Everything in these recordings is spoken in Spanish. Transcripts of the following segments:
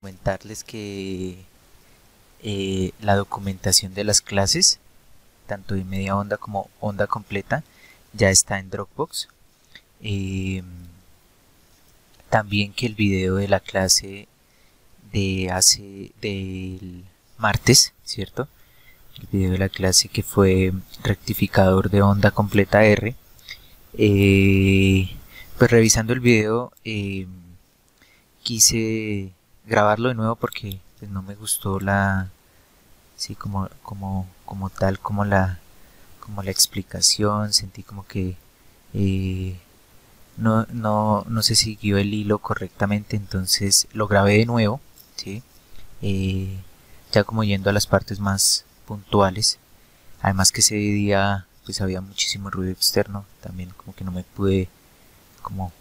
Comentarles que la documentación de las clases, tanto de media onda como onda completa, ya está en Dropbox. Eh, También que el video de la clase del martes, ¿cierto? El video de la clase que fue rectificador de onda completa R. Pues revisando el video, quise grabarlo de nuevo porque pues, no me gustó sí, como tal, como la explicación, sentí como que eh, no se siguió el hilo correctamente, entonces lo grabé de nuevo, ¿sí? Eh, ya como yendo a las partes más puntuales, además que ese día pues había muchísimo ruido externo, también como que no me pude como,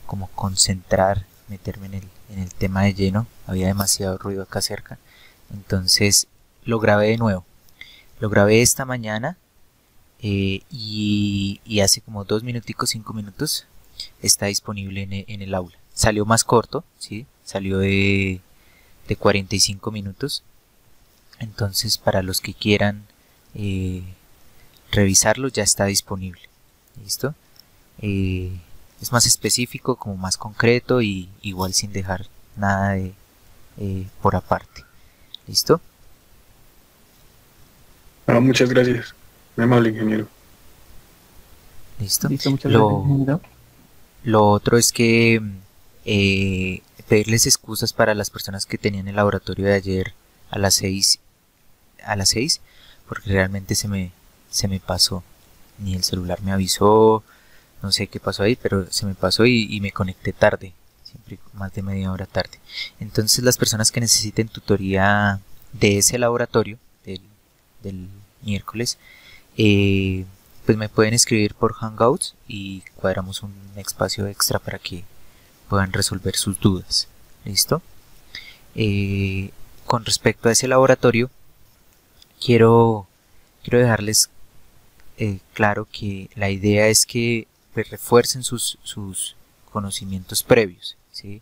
como concentrar, meterme en el tema de lleno, había demasiado ruido acá cerca, entonces lo grabé de nuevo, lo grabé esta mañana y hace como 2 minuticos, 5 minutos está disponible en el aula. Salió más corto, ¿sí? Salió de 45 minutos. Entonces, para los que quieran eh, revisarlo, ya está disponible. ¿Listo? Eh, es más específico, como más concreto y igual sin dejar nada por aparte. ¿Listo? Ah, muchas gracias. Muy amable, ingeniero. ¿Listo? Listo, muchas gracias, Lo, ingeniero. lo otro es que pedirles excusas para las personas que tenían el laboratorio de ayer a las 6 porque realmente se me pasó. Ni el celular me avisó, no sé qué pasó ahí, pero se me pasó y me conecté tarde, siempre más de media hora tarde. Entonces las personas que necesiten tutoría de ese laboratorio, del miércoles, eh, pues me pueden escribir por Hangouts y cuadramos un espacio extra para que puedan resolver sus dudas. ¿Listo? Eh, con respecto a ese laboratorio, quiero, quiero dejarles claro que la idea es que pues, refuercen sus conocimientos previos, ¿sí?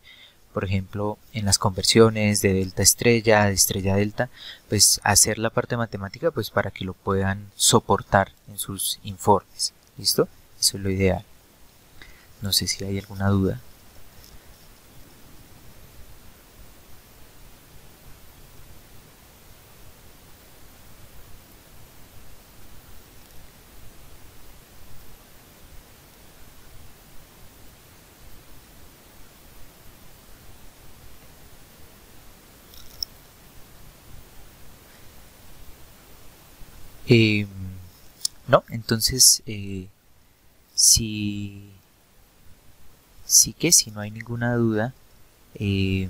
Por ejemplo, en las conversiones de delta estrella, de estrella delta, pues hacer la parte matemática pues para que lo puedan soportar en sus informes. ¿Listo? Eso es lo ideal. No sé si hay alguna duda. Eh, no, entonces si, si no hay ninguna duda, eh,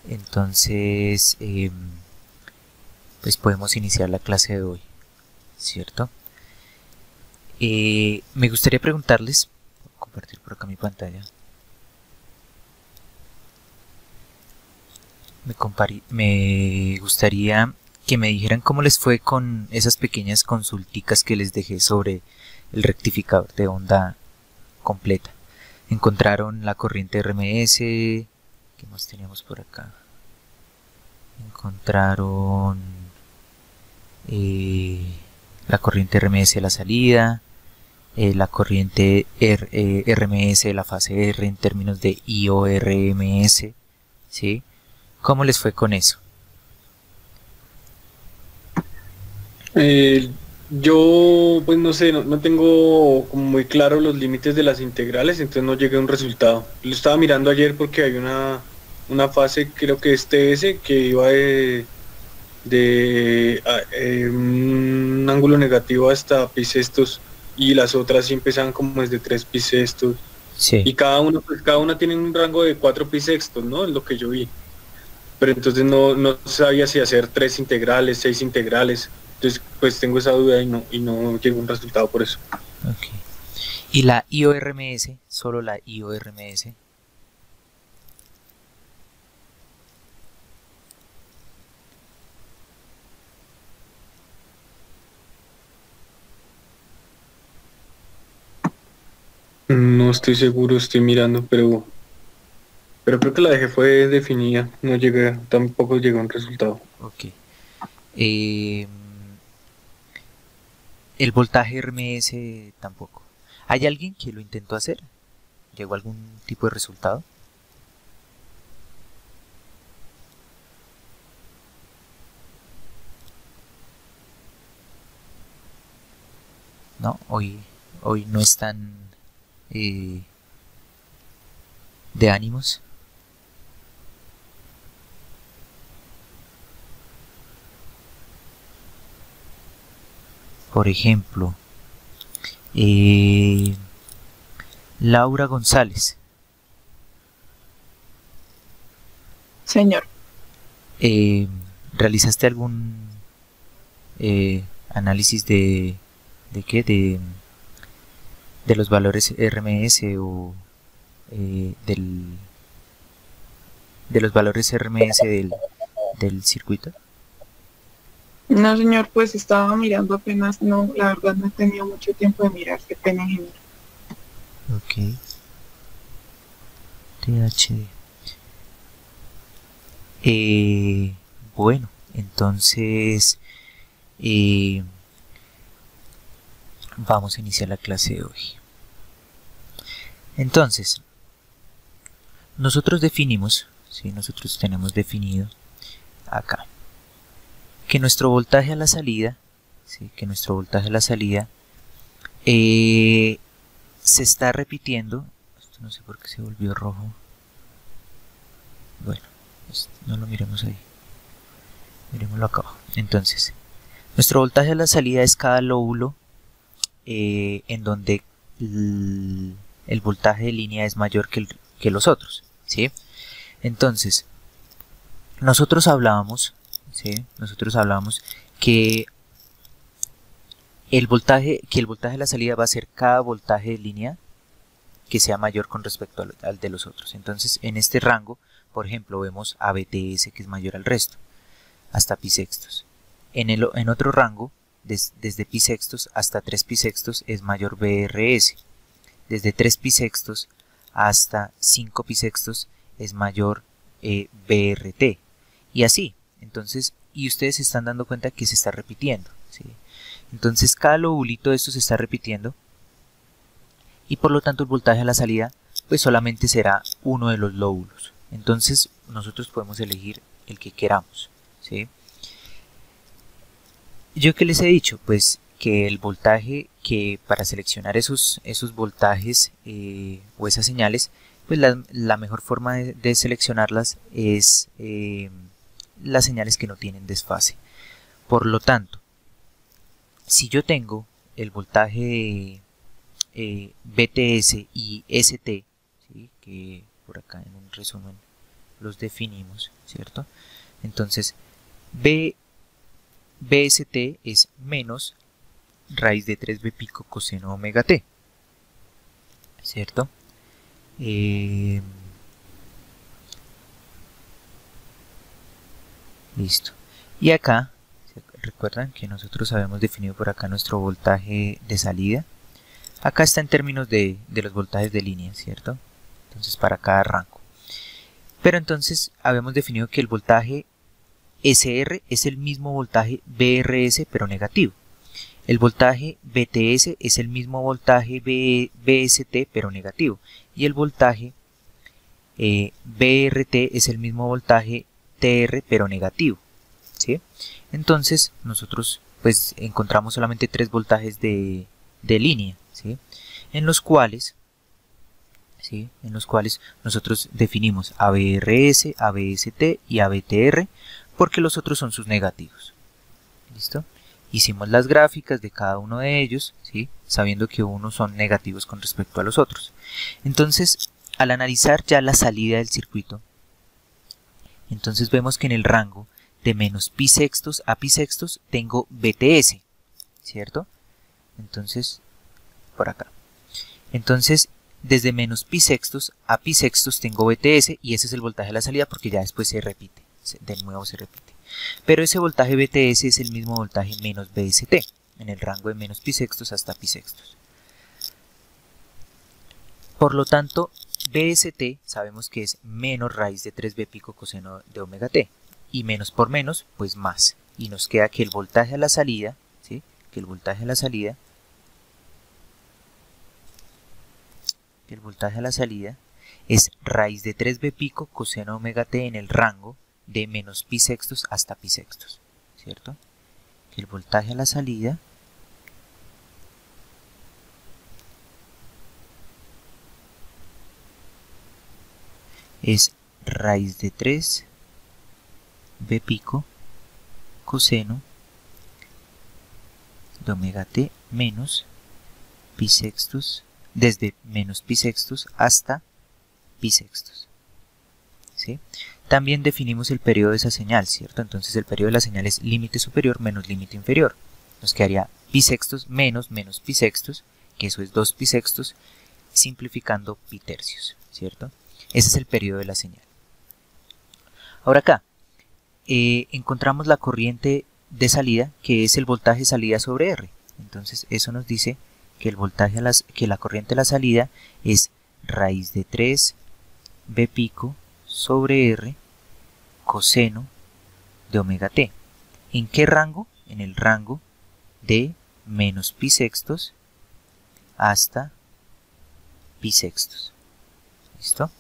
entonces pues podemos iniciar la clase de hoy, ¿cierto? Me gustaría preguntarles, voy a compartir por acá mi pantalla, me gustaría que me dijeran cómo les fue con esas pequeñas consulticas que les dejé sobre el rectificador de onda completa. Encontraron la corriente RMS, ¿qué más teníamos por acá? Encontraron eh, la corriente RMS de la salida, la corriente RMS de la fase R en términos de IORMS, ¿sí? ¿Cómo les fue con eso? Eh, yo, pues no sé, no tengo como muy claro los límites de las integrales, entonces no llegué a un resultado. Lo estaba mirando ayer porque hay una fase, creo que es TS, que iba de un ángulo negativo hasta pi sextos y las otras sí empezaban como desde 3 pi sextos. Sí, Y cada una tiene un rango de 4 pi sextos, ¿no? Es lo que yo vi. Pero entonces no sabía si hacer 3 integrales, 6 integrales. Entonces, pues tengo esa duda y no llegó a un resultado por eso. ok. ¿Y la IORMS? Solo la IORMS. No estoy seguro, estoy mirando, pero Pero creo que la dejé fue definida, no llegué, tampoco llegó a un resultado. Ok. Eh, el voltaje RMS tampoco. ¿Hay alguien que lo intentó hacer? ¿Llegó a algún tipo de resultado? No, hoy no están eh, de ánimos. Por ejemplo, Laura González. Señor. ¿Realizaste algún análisis de qué? De los valores RMS o de los valores RMS del circuito? No, señor, pues estaba mirando apenas, no, la verdad no he tenido mucho tiempo de mirar, qué pena, ingeniero. Ok. THD. Bueno, entonces vamos a iniciar la clase de hoy. Entonces, nosotros definimos, ¿sí? Nosotros tenemos definido acá que nuestro voltaje a la salida, ¿sí? Que nuestro voltaje a la salida se está repitiendo. Esto no sé por qué se volvió rojo. Bueno, no lo miremos ahí, miremoslo acá abajo. Entonces, nuestro voltaje a la salida es cada lóbulo en donde el voltaje de línea es mayor que los otros, ¿sí? Entonces, nosotros hablábamos, ¿sí? Nosotros hablábamos que el voltaje de la salida va a ser cada voltaje de línea que sea mayor con respecto al de los otros. Entonces, en este rango, por ejemplo, vemos a BTS, que es mayor al resto, hasta pi sextos. En otro rango, desde pi sextos hasta 3 pi sextos, es mayor BRS. Desde 3 pi sextos hasta 5 pi sextos es mayor BRT. Y así. Entonces, y ustedes se están dando cuenta que se está repitiendo, ¿sí? Entonces, cada lobulito de esto se está repitiendo. Y por lo tanto el voltaje a la salida pues solamente será uno de los lóbulos. Entonces nosotros podemos elegir el que queramos, ¿sí? Yo que les he dicho, pues que el voltaje, que para seleccionar esos voltajes o esas señales, pues la mejor forma de seleccionarlas es las señales que no tienen desfase. Por lo tanto, si yo tengo el voltaje BTS y ST, ¿sí? Que por acá en un resumen los definimos, ¿cierto? Entonces BST es menos raíz de 3b pico coseno omega t, ¿cierto? Listo. Y acá, recuerdan que nosotros habíamos definido por acá nuestro voltaje de salida. Acá está en términos de los voltajes de línea, ¿cierto? Entonces para cada rango. Pero entonces habíamos definido que el voltaje SR es el mismo voltaje BRS pero negativo. El voltaje BTS es el mismo voltaje BST pero negativo. Y el voltaje BRT es el mismo voltaje TR pero negativo, ¿sí? Entonces nosotros pues encontramos solamente 3 voltajes de línea, ¿sí? En los cuales nosotros definimos ABRS, ABST y ABTR porque los otros son sus negativos. ¿Listo? Hicimos las gráficas de cada uno de ellos, ¿sí? Sabiendo que unos son negativos con respecto a los otros. Entonces, al analizar ya la salida del circuito, entonces vemos que en el rango de menos pi sextos a pi sextos tengo BTS, ¿cierto? Entonces, por acá. Entonces, desde menos pi sextos a pi sextos tengo BTS y ese es el voltaje de la salida porque ya después se repite, de nuevo se repite. Pero ese voltaje BTS es el mismo voltaje menos BST, en el rango de menos pi sextos hasta pi sextos. Por lo tanto, BST sabemos que es menos raíz de 3b pico coseno de omega t. Y menos por menos, pues más. Y nos queda que el voltaje a la salida, ¿sí? Que el voltaje a la salida es raíz de 3b pico coseno omega t en el rango de menos pi sextos hasta pi sextos, ¿cierto? Que el voltaje a la salida es raíz de 3 b pico coseno de omega t menos pi sextos, desde menos pi sextos hasta pi sextos, ¿sí? También definimos el periodo de esa señal, ¿cierto? Entonces el periodo de la señal es límite superior menos límite inferior. Nos quedaría pi sextos menos menos pi sextos, que eso es 2 pi sextos, simplificando pi tercios, ¿cierto? Ese es el periodo de la señal. Ahora acá encontramos la corriente de salida, que es el voltaje de salida sobre R. Entonces eso nos dice que el voltaje que la corriente de la salida es raíz de 3 b pico sobre R coseno de omega t. ¿En qué rango? En el rango de menos pi sextos hasta pi sextos. ¿Listo?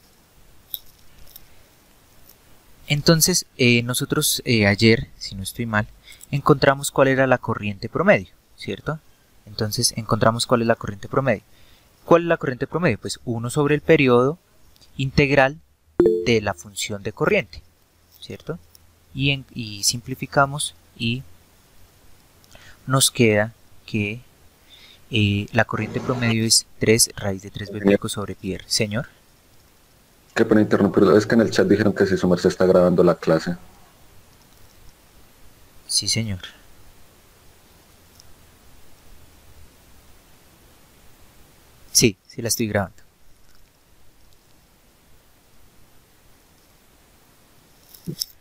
Entonces nosotros ayer, si no estoy mal, encontramos cuál era la corriente promedio, ¿cierto? Entonces encontramos cuál es la corriente promedio. ¿Cuál es la corriente promedio? Pues 1 sobre el periodo integral de la función de corriente, ¿cierto? Y simplificamos y nos queda que la corriente promedio es 3 raíz de 3 b pico sobre pi r. Señor. Qué pena interrumpirlo, es que en el chat dijeron que si su merced está grabando la clase. Sí, señor. Sí, sí la estoy grabando.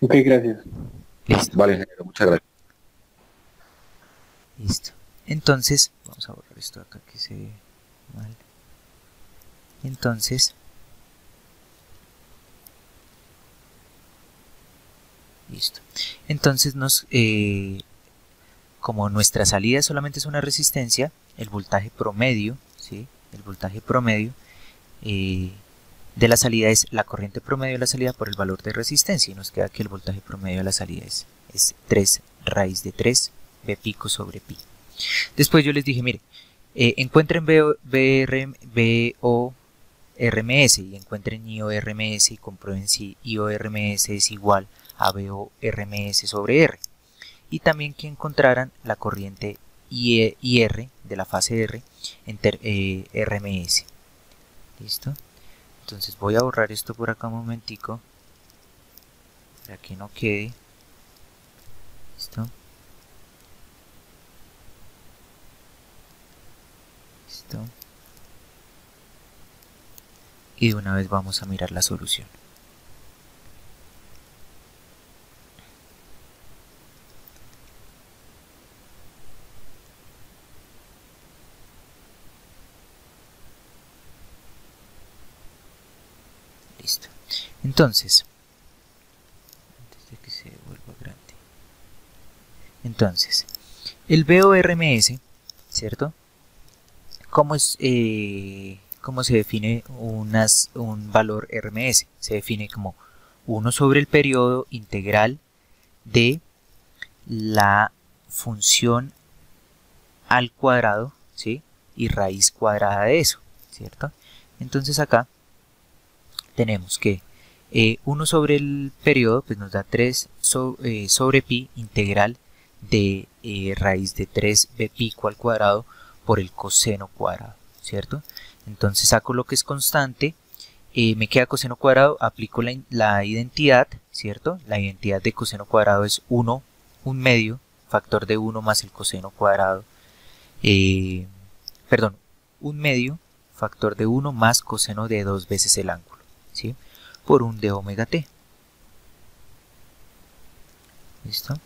Ok, gracias. Listo. Vale, ingeniero, muchas gracias. Listo. Entonces, vamos a borrar esto acá que se ve mal. Entonces, listo. Entonces como nuestra salida solamente es una resistencia, el voltaje promedio, ¿sí? El voltaje promedio de la salida es la corriente promedio de la salida por el valor de resistencia, y nos queda que el voltaje promedio de la salida es 3 raíz de 3 b pico sobre pi. Después yo les dije, mire, encuentren BORMS y encuentren IORMS y comprueben si IORMS es igual a BORMS sobre R. Y también que encontraran la corriente IR de la fase R en RMS. ¿Listo? Entonces voy a borrar esto por acá un momentico para que no quede. ¿Listo? ¿Listo? Y de una vez vamos a mirar la solución. Listo. Entonces, antes de que se vuelva grande. Entonces, el BORMS, ¿cierto? ¿Cómo se define un valor RMS? Se define como 1 sobre el periodo integral de la función al cuadrado, ¿sí? Y raíz cuadrada de eso, ¿cierto? Entonces acá tenemos que 1 sobre el periodo pues nos da 3 sobre pi integral de raíz de 3 b pico al cuadrado por el coseno cuadrado, ¿cierto? Entonces saco lo que es constante, me queda coseno cuadrado, aplico la identidad, ¿cierto? La identidad de coseno cuadrado es 1 medio, factor de 1 más el coseno cuadrado, 1 medio, factor de 1 más coseno de 2 veces el ángulo, ¿sí? Por 1 de omega t. ¿Listo?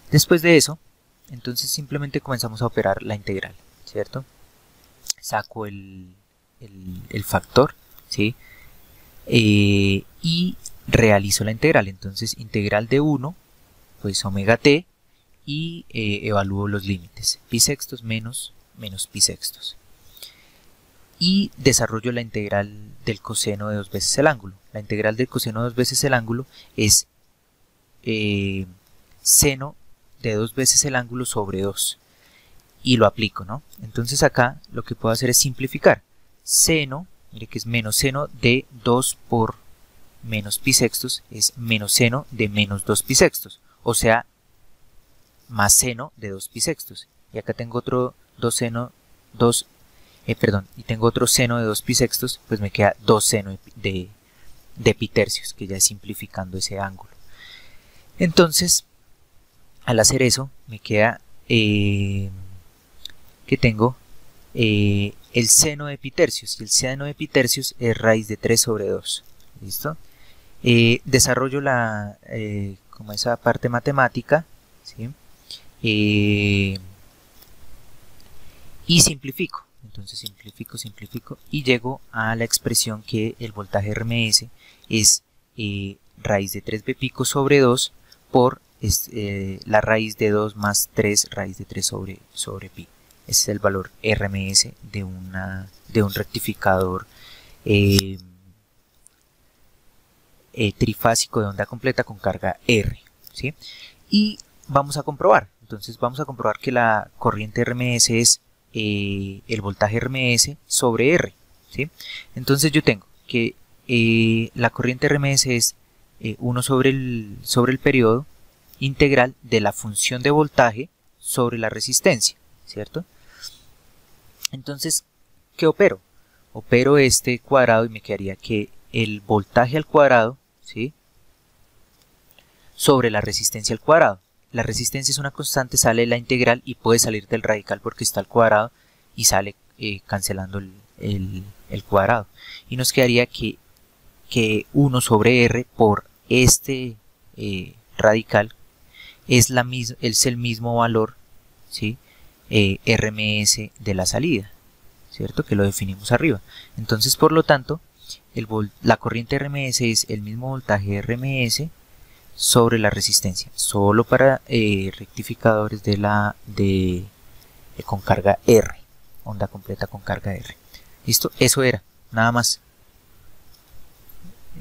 Después de eso, entonces simplemente comenzamos a operar la integral, ¿cierto? Saco el factor, ¿sí? y realizo la integral. Entonces integral de 1 pues omega t y evalúo los límites, pi sextos menos pi sextos, y desarrollo la integral del coseno de 2 veces el ángulo. La integral del coseno de 2 veces el ángulo es seno de 2 veces el ángulo sobre 2, y lo aplico, ¿no? Entonces acá lo que puedo hacer es simplificar. Seno, mire que es menos seno de 2 por menos pi sextos, es menos seno de menos 2 pi sextos, o sea, más seno de 2 pi sextos. Y acá tengo otro y tengo otro seno de 2 pi sextos, pues me queda 2 seno de pi tercios, que ya es simplificando ese ángulo. Entonces, al hacer eso, me queda que tengo el seno de pi tercios, y el seno de pi tercios es raíz de 3 sobre 2. ¿Listo? Desarrollo como esa parte matemática, ¿sí? Y simplifico. Entonces simplifico y llego a la expresión que el voltaje RMS es raíz de 3b pico sobre 2 por la raíz de 2 más 3 raíz de 3 sobre pi. Ese es el valor RMS de un rectificador trifásico de onda completa con carga R, ¿sí? Y vamos a comprobar. Entonces vamos a comprobar que la corriente RMS es el voltaje RMS sobre R, ¿sí? Entonces yo tengo que la corriente RMS es 1 sobre el periodo integral de la función de voltaje sobre la resistencia, ¿cierto? Entonces, ¿qué opero? Opero este cuadrado y me quedaría que el voltaje al cuadrado, ¿sí?, sobre la resistencia al cuadrado. La resistencia es una constante, sale la integral y puede salir del radical porque está al cuadrado y sale cancelando el cuadrado. Y nos quedaría que 1 sobre r por este radical es el mismo valor, ¿sí?, RMS de la salida, ¿cierto?, que lo definimos arriba. Entonces, por lo tanto, la corriente RMS es el mismo voltaje RMS sobre la resistencia, solo para rectificadores con carga R, onda completa con carga R. ¿Listo? Eso era, nada más.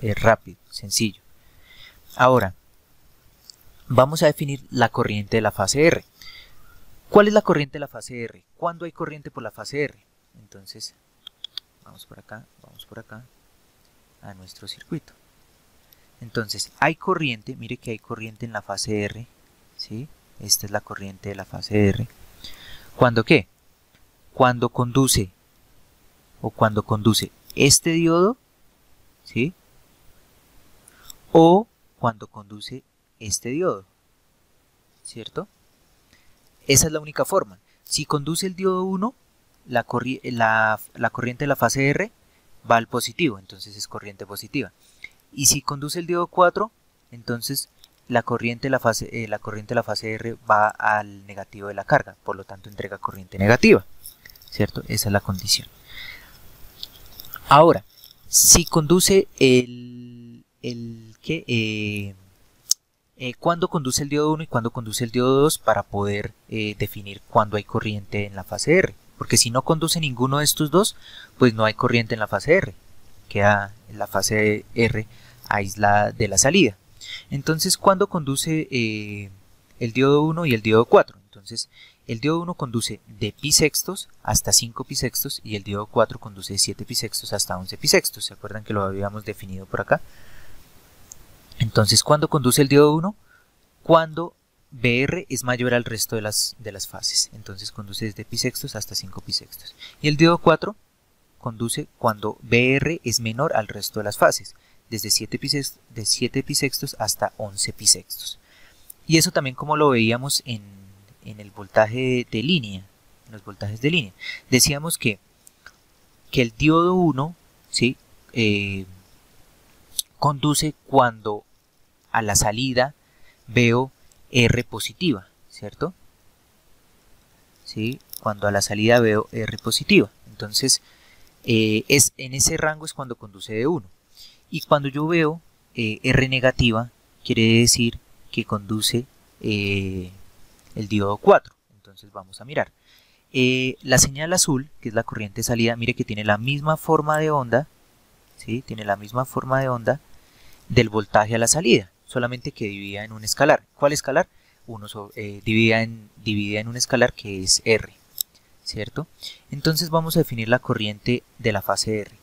Rápido, sencillo. Ahora, vamos a definir la corriente de la fase R. ¿Cuál es la corriente de la fase R? ¿Cuándo hay corriente por la fase R? Entonces, vamos por acá a nuestro circuito. Entonces, hay corriente, mire que hay corriente en la fase R, ¿sí? Esta es la corriente de la fase R. ¿Cuándo qué? Cuando conduce este diodo, ¿sí?, o cuando conduce este diodo, ¿cierto? Esa es la única forma. Si conduce el diodo 1, la corriente de la fase R va al positivo, entonces es corriente positiva. Y si conduce el diodo 4, entonces la corriente de la fase R va al negativo de la carga, por lo tanto entrega corriente negativa, ¿cierto? Esa es la condición. Ahora, si conduce ¿cuándo conduce el diodo 1 y cuándo conduce el diodo 2? Para poder definir cuándo hay corriente en la fase R. Porque si no conduce ninguno de estos dos, pues no hay corriente en la fase R. Queda en la fase R aislada de la salida. Entonces, ¿cuándo conduce el diodo 1 y el diodo 4? Entonces, el diodo 1 conduce de pi sextos hasta 5 pi sextos y el diodo 4 conduce de 7 pi sextos hasta 11 pi sextos. ¿Se acuerdan que lo habíamos definido por acá? Entonces, ¿cuándo conduce el diodo 1? Cuando BR es mayor al resto de las fases. Entonces conduce desde pi sextos hasta 5 pi sextos. Y el diodo 4 conduce cuando BR es menor al resto de las fases, desde 7 pi sextos hasta 11 pi sextos. Y eso también como lo veíamos en el voltaje de línea, en los voltajes de línea. Decíamos que el diodo 1, ¿sí?, conduce cuando a la salida veo R positiva, ¿cierto? ¿Sí? Cuando a la salida veo R positiva. Entonces, en ese rango es cuando conduce de 1. Y cuando yo veo R negativa, quiere decir que conduce el diodo 4. Entonces vamos a mirar. La señal azul, que es la corriente de salida, mire que tiene la misma forma de onda, ¿sí? Tiene la misma forma de onda del voltaje a la salida, solamente que dividida en un escalar. ¿Cuál escalar? Dividida en un escalar que es R, ¿cierto? Entonces vamos a definir la corriente de la fase R.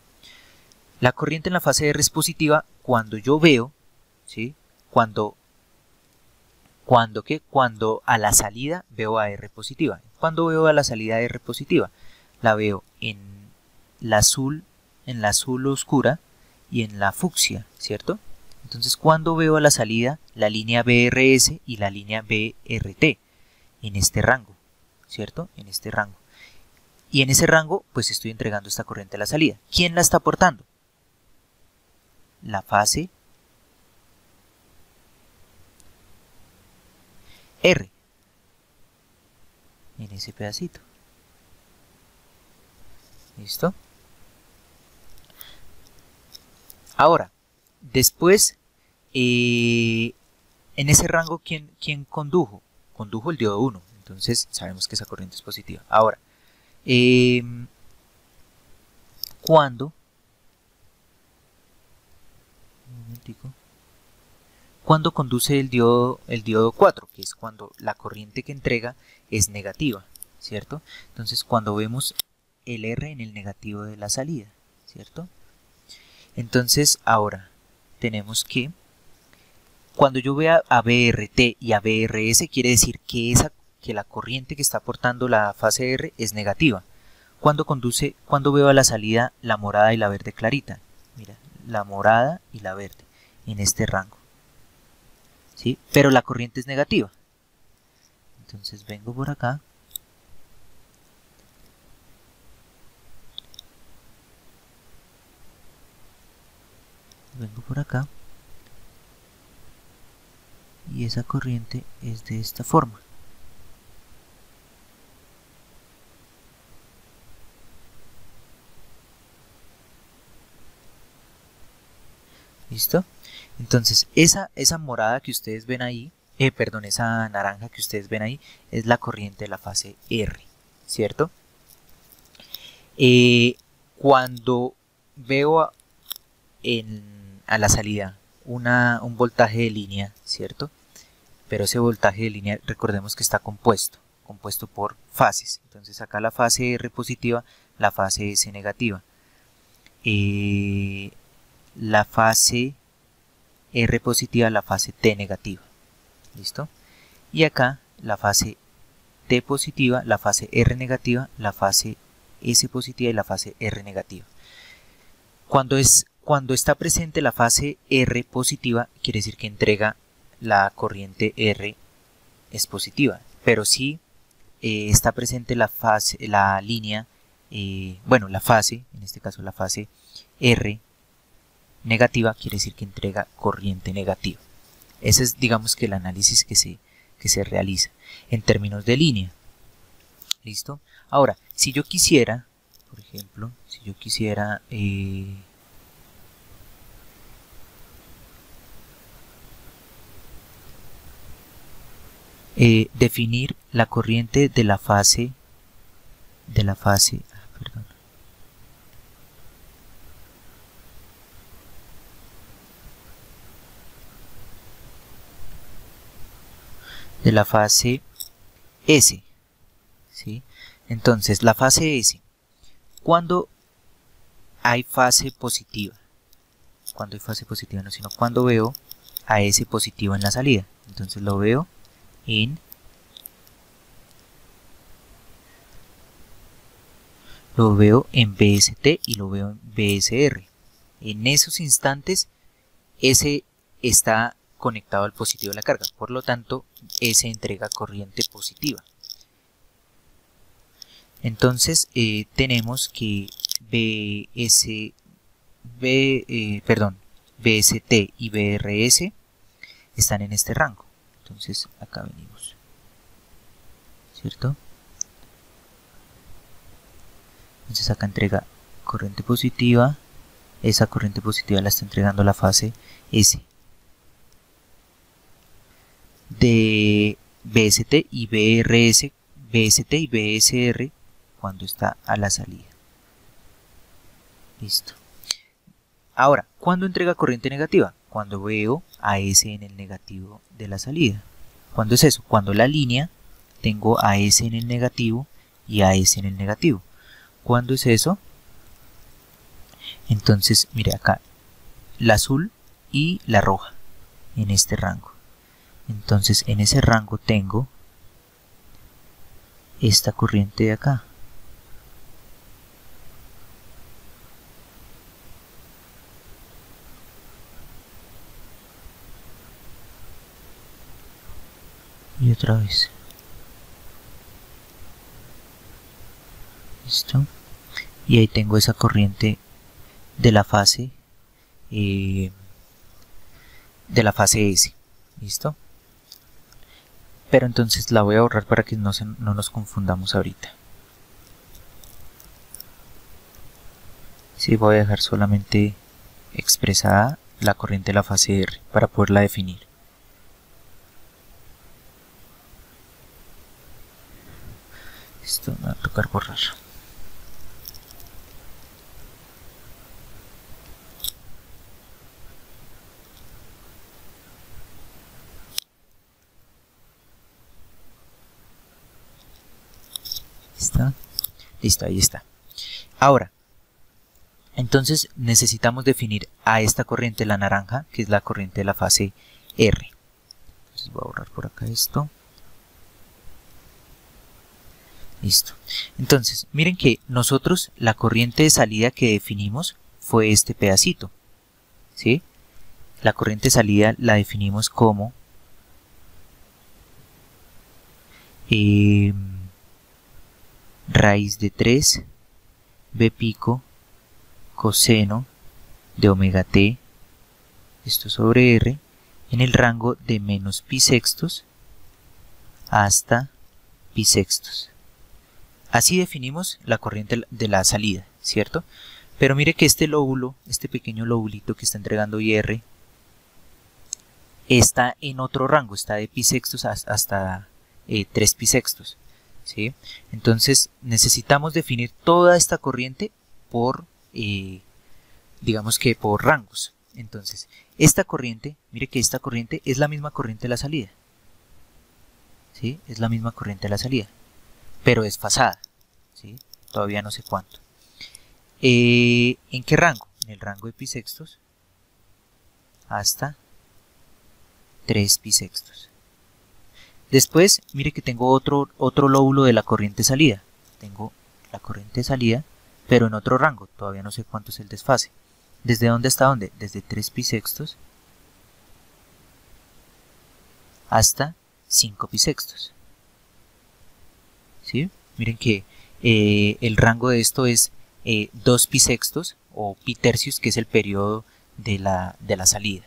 La corriente en la fase R es positiva cuando yo veo, ¿sí? Cuando a la salida veo a R positiva. Cuando veo a la salida R positiva, la veo en la azul oscura y en la fucsia, ¿cierto? Entonces, cuando veo a la salida la línea BRS y la línea BRT en este rango, ¿cierto? En este rango. Y en ese rango, pues estoy entregando esta corriente a la salida. ¿Quién la está aportando? La fase R en ese pedacito. ¿Listo? Ahora, después, en ese rango, ¿quién condujo? Condujo el diodo 1. Entonces sabemos que esa corriente es positiva. Ahora, cuando conduce el diodo 4, que es cuando la corriente que entrega es negativa, ¿cierto? Entonces, cuando vemos el R en el negativo de la salida, ¿cierto? Entonces, ahora tenemos que cuando yo vea a BRT y a BRS, quiere decir que la corriente que está aportando la fase R es negativa. Cuando veo a la salida la morada y la verde clarita. Mira, la morada y la verde en este rango. ¿Sí? Pero la corriente es negativa. Entonces vengo por acá. Vengo por acá. Y esa corriente es de esta forma. ¿Listo? Entonces esa morada que ustedes ven ahí, esa naranja que ustedes ven ahí, es la corriente de la fase R, ¿cierto? Cuando veo a la salida un voltaje de línea, ¿cierto? Pero ese voltaje de línea, recordemos que está compuesto por fases. Entonces acá la fase R positiva, la fase S negativa. La fase R positiva, la fase T negativa. ¿Listo? Y acá la fase T positiva, la fase R negativa, la fase S positiva y la fase R negativa. Cuando está presente la fase R positiva, quiere decir que entrega la corriente R es positiva. Pero si está presente la fase, en este caso la fase R negativa, quiere decir que entrega corriente negativa. Ese es, digamos, que el análisis que se realiza en términos de línea. ¿Listo? Ahora, si yo quisiera, por ejemplo, definir la corriente de la fase de la fase S, ¿sí? Entonces, la fase S, cuando hay fase positiva, no, sino cuando veo a S positivo en la salida. Entonces lo veo en BST y lo veo en BSR. En esos instantes S está conectado al positivo de la carga, por lo tanto S entrega corriente positiva. Entonces tenemos que BST y BRS están en este rango. Entonces acá venimos, ¿cierto? Entonces acá entrega corriente positiva esa corriente positiva la está entregando la fase S de BST y BRS, BST y BSR cuando está a la salida. Listo. Ahora, ¿cuándo entrega corriente negativa? Cuando veo a S en el negativo de la salida. ¿Cuándo es eso? Cuando la línea tengo a S en el negativo y a S en el negativo. ¿Cuándo es eso? Entonces, mire acá, la azul y la roja en este rango. Entonces, en ese rango tengo esta corriente de acá. Y otra vez. Listo. Y ahí tengo esa corriente de la fase S. ¿Listo? Pero entonces la voy a borrar para que no nos confundamos ahorita. Sí, voy a dejar solamente expresada la corriente de la fase R para poderla definir. Esto me va a tocar borrar. ¿Está? Listo, ahí está. Ahora, entonces necesitamos definir a esta corriente, la naranja, que es la corriente de la fase R. Entonces voy a borrar por acá esto. Listo. Entonces, miren que nosotros la corriente de salida que definimos fue este pedacito. ¿Sí? La corriente de salida la definimos como raíz de 3 b pico coseno de omega t, esto sobre r, en el rango de menos pi sextos hasta pi sextos. Así definimos la corriente de la salida, ¿cierto? Pero mire que este lóbulo, este pequeño lóbulito que está entregando IR, está en otro rango, está de pi sextos hasta 3 pi sextos, ¿sí? Entonces necesitamos definir toda esta corriente por, digamos que por rangos. Entonces, esta corriente, mire que esta corriente es la misma corriente de la salida, ¿sí? Es la misma corriente de la salida, pero desfasada, ¿sí? Todavía no sé cuánto. ¿En qué rango? En el rango de pi sextos hasta 3 pi sextos. Después, mire que tengo otro lóbulo de la corriente salida. Tengo la corriente salida, pero en otro rango. Todavía no sé cuánto es el desfase. ¿Desde dónde hasta dónde? Desde 3 pi sextos hasta 5 pi sextos. ¿Sí? Miren que el rango de esto es 2 pi sextos o pi tercios, que es el periodo de la salida.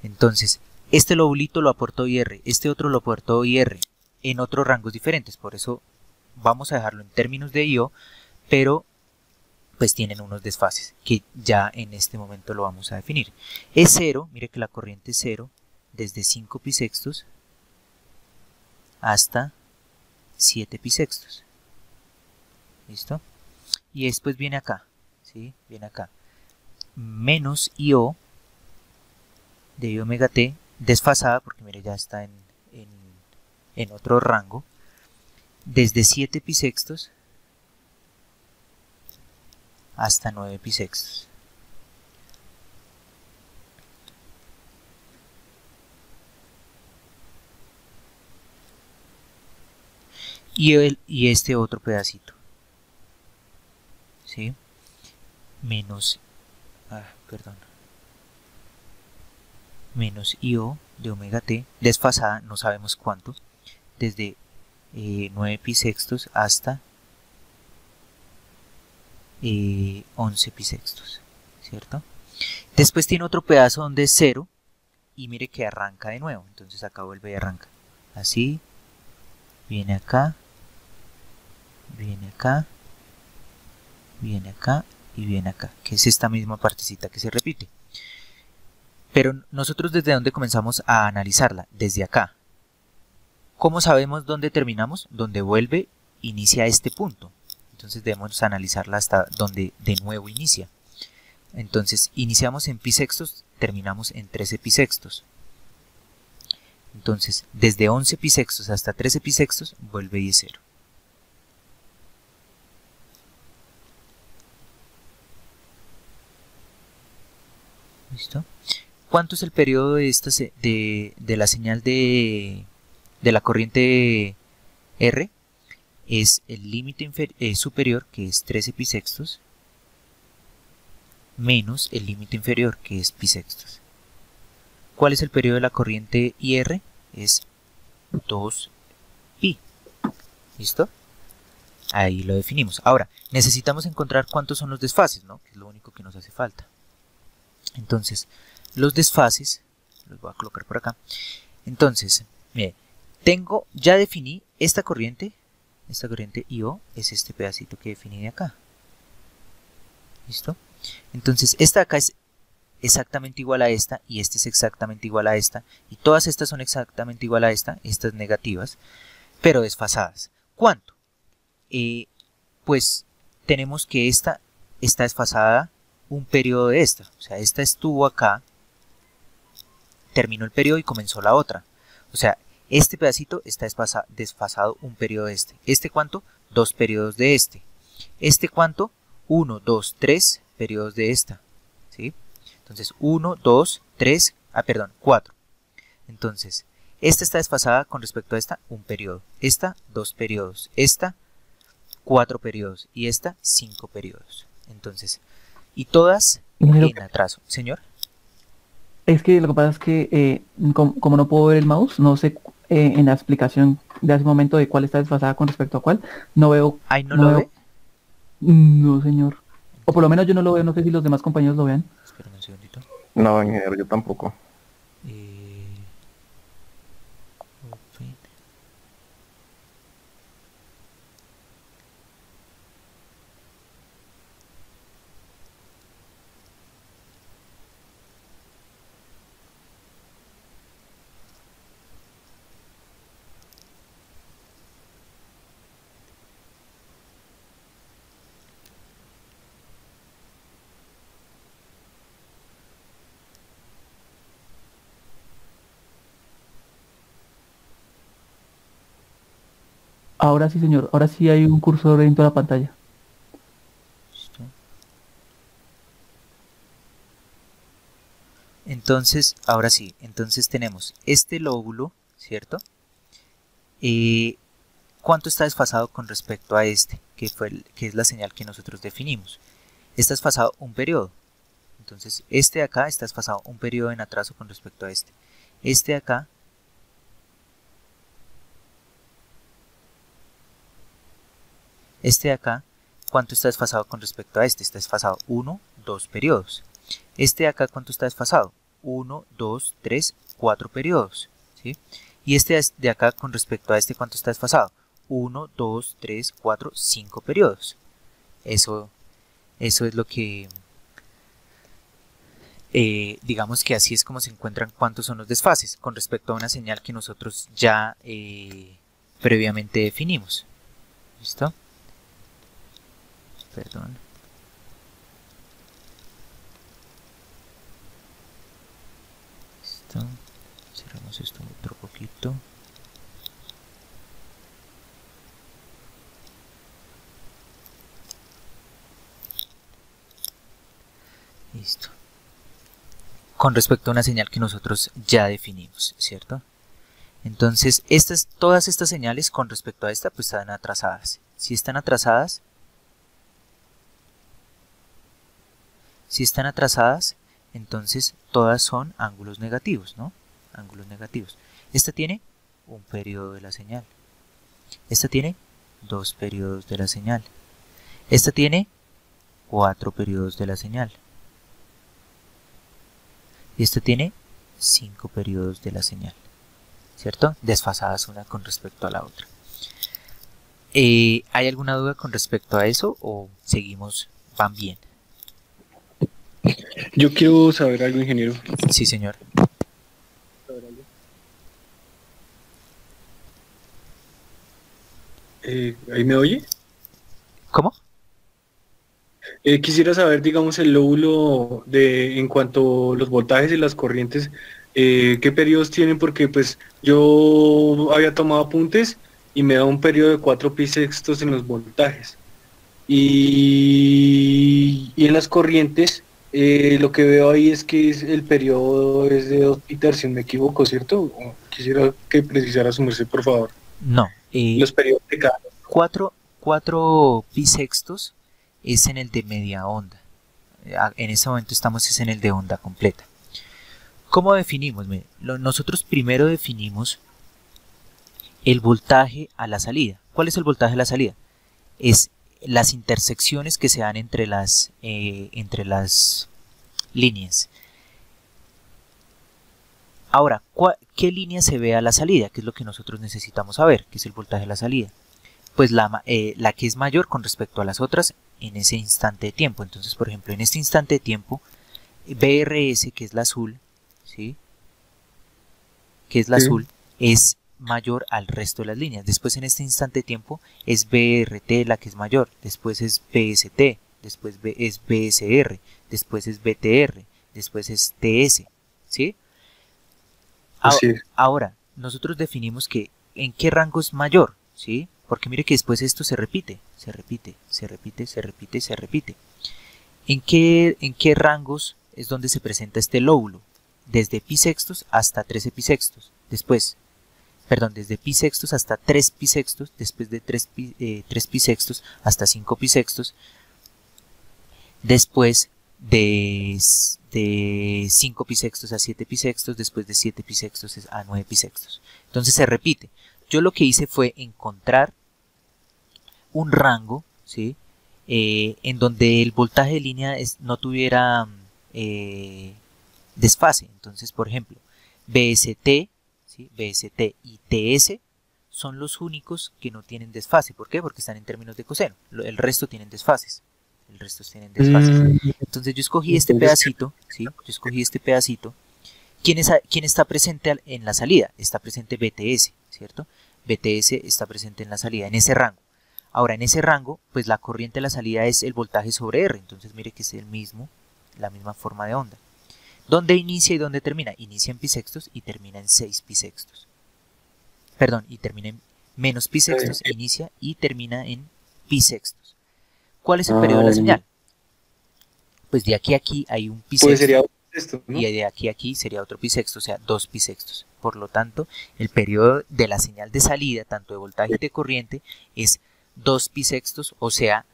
Entonces, este lobulito lo aportó IR, este otro lo aportó IR en otros rangos diferentes, por eso vamos a dejarlo en términos de IO, pero pues tienen unos desfases que ya en este momento lo vamos a definir. Es 0, mire que la corriente es 0 desde 5 pi sextos hasta 7 pi sextos. ¿Listo? Y después viene acá, ¿sí? Viene acá. Menos IO de I omega t, desfasada, porque mire ya está en otro rango, desde 7 pi sextos hasta 9 pi sextos. Y este otro pedacito, ¿sí? Menos, menos IO de omega t, desfasada, no sabemos cuánto, desde 9 pi sextos hasta 11 pi sextos, ¿cierto? Después tiene otro pedazo donde es 0 y mire que arranca de nuevo, entonces acá vuelve y arranca. Así, viene acá, viene acá, viene acá y viene acá, que es esta misma partecita que se repite. Pero nosotros ¿desde dónde comenzamos a analizarla? Desde acá. ¿Cómo sabemos dónde terminamos? Donde vuelve, inicia este punto. Entonces debemos analizarla hasta donde de nuevo inicia. Entonces iniciamos en pi sextos, terminamos en 13 pi sextos. Entonces desde 11 pi sextos hasta 13 pi sextos vuelve y es 0. ¿Listo? ¿Cuánto es el periodo de, de la señal de la corriente R? Es el límite superior, que es 13 pi sextos, menos el límite inferior, que es pi sextos. ¿Cuál es el periodo de la corriente IR? Es 2 pi. ¿Listo? Ahí lo definimos. Ahora, necesitamos encontrar cuántos son los desfases, ¿no? Que es lo único que nos hace falta. Entonces, los desfases, los voy a colocar por acá. Entonces, mire, ya definí esta corriente IO es este pedacito que definí de acá. ¿Listo? Entonces, esta de acá es exactamente igual a esta, y esta es exactamente igual a esta, y todas estas son exactamente igual a estas negativas, pero desfasadas. ¿Cuánto? Pues tenemos que esta está desfasada un periodo de esta, o sea, esta estuvo acá, terminó el periodo y comenzó la otra, o sea, este pedacito está desfasado un periodo de este. ¿Este cuánto? 2 periodos de este. ¿Este cuánto? 1, 2, 3 periodos de esta. ¿Sí? Entonces 1, 2, 3, 4. Entonces, esta está desfasada con respecto a esta un periodo. Esta 2 periodos. Esta 4 periodos. Y esta 5 periodos. Entonces, y todas en atraso. Señor. Es que lo que pasa es que como no puedo ver el mouse, no sé en la explicación de hace un momento de cuál está desfasada con respecto a cuál, no veo. ¿Ahí no lo ve? No, señor. O por lo menos yo no lo veo, no sé si los demás compañeros lo vean. Espérame un segundito. No, ingeniero, yo tampoco. Open. Ahora sí, señor. Ahora sí hay un cursor dentro de la pantalla. Listo. Entonces, ahora sí, entonces tenemos este lóbulo, ¿cierto? ¿Cuánto está desfasado con respecto a este? Que es la señal que nosotros definimos. Está desfasado un periodo. Entonces, este de acá está desfasado un periodo en atraso con respecto a este. Este de acá ¿cuánto está desfasado con respecto a este? Está desfasado 1, 2 periodos. Este de acá, ¿cuánto está desfasado? 1, 2, 3, 4 periodos. ¿Sí? Y este de acá, con respecto a este, ¿cuánto está desfasado? 1, 2, 3, 4, 5 periodos. Eso es lo que... digamos que así es como se encuentran cuántos son los desfases con respecto a una señal que nosotros ya previamente definimos. ¿Listo? Perdón. Listo. Cerramos esto otro poquito. Listo. Con respecto a una señal que nosotros ya definimos, ¿cierto? Entonces, todas estas señales con respecto a esta, pues están atrasadas. Si están atrasadas, entonces todas son ángulos negativos, ¿no? Ángulos negativos. Esta tiene un periodo de la señal. Esta tiene 2 periodos de la señal. Esta tiene 4 periodos de la señal. Y esta tiene 5 periodos de la señal, ¿cierto? Desfasadas una con respecto a la otra. ¿Hay alguna duda con respecto a eso o seguimos? ¿Van bien? Yo quiero saber algo, ingeniero. Sí, señor. ¿Ahí me oye? ¿Cómo? Quisiera saber, digamos, el lóbulo en cuanto a los voltajes y las corrientes, qué periodos tienen, porque pues yo había tomado apuntes y me da un periodo de 4 pi sextos en los voltajes. Y en las corrientes, lo que veo ahí es que el periodo es de 2 pi tercios, ¿me equivoco, cierto? O quisiera que precisara su merced, por favor. No. Los periodos de cada. 4 pi sextos es en el de media onda. En este momento estamos es en el de onda completa. ¿Cómo definimos? Mire, nosotros primero definimos el voltaje a la salida. ¿Cuál es el voltaje a la salida? Es las intersecciones que se dan entre las líneas. Ahora, ¿qué línea se ve a la salida? ¿Qué es lo que nosotros necesitamos saber? ¿Qué es el voltaje a la salida? Pues la que es mayor con respecto a las otras en ese instante de tiempo. Entonces, por ejemplo, en este instante de tiempo, BRS, que es la azul, ¿sí? Que es la azul, es mayor al resto de las líneas. Después, en este instante de tiempo, es BRT la que es mayor. Después es BST, después es BSR, después es BTR, después es TS, ¿sí? Ahora, nosotros definimos que en qué rango es mayor, ¿sí? Porque mire que después esto se repite, se repite, se repite, se repite, se repite. ¿En qué rangos es donde se presenta este lóbulo? Desde pi sextos hasta 13 pi sextos. Después, perdón, desde pi sextos hasta 3 pi sextos, después de 3 pi sextos hasta 5 pi sextos. Después de 5 pi sextos a 7 pi sextos, después de 7 pi sextos a 9 pi sextos. Entonces se repite. Yo lo que hice fue encontrar un rango, ¿sí? En donde el voltaje de línea no tuviera desfase. Entonces, por ejemplo, BST, ¿sí? BST y TS son los únicos que no tienen desfase. ¿Por qué? Porque están en términos de coseno. El resto tienen desfases. El resto tienen desfases. Entonces yo escogí este pedacito, ¿sí? Yo escogí este pedacito. ¿Quién está presente en la salida? Está presente BTS, ¿cierto? BTS está presente en la salida, en ese rango. Ahora, en ese rango, pues la corriente de la salida es el voltaje sobre R. Entonces mire que es la misma forma de onda. ¿Dónde inicia y dónde termina? Inicia en pi sextos y termina en 6 pi sextos. Perdón, y termina en menos pi sextos, inicia y termina en pi sextos. ¿Cuál es el periodo de la señal? Pues de aquí a aquí hay un pi sexto. Sería esto, ¿no? Y de aquí a aquí sería otro pi sexto, o sea, 2 pi sextos. Por lo tanto, el periodo de la señal de salida, tanto de voltaje y de corriente, es 2 pi sextos, o sea,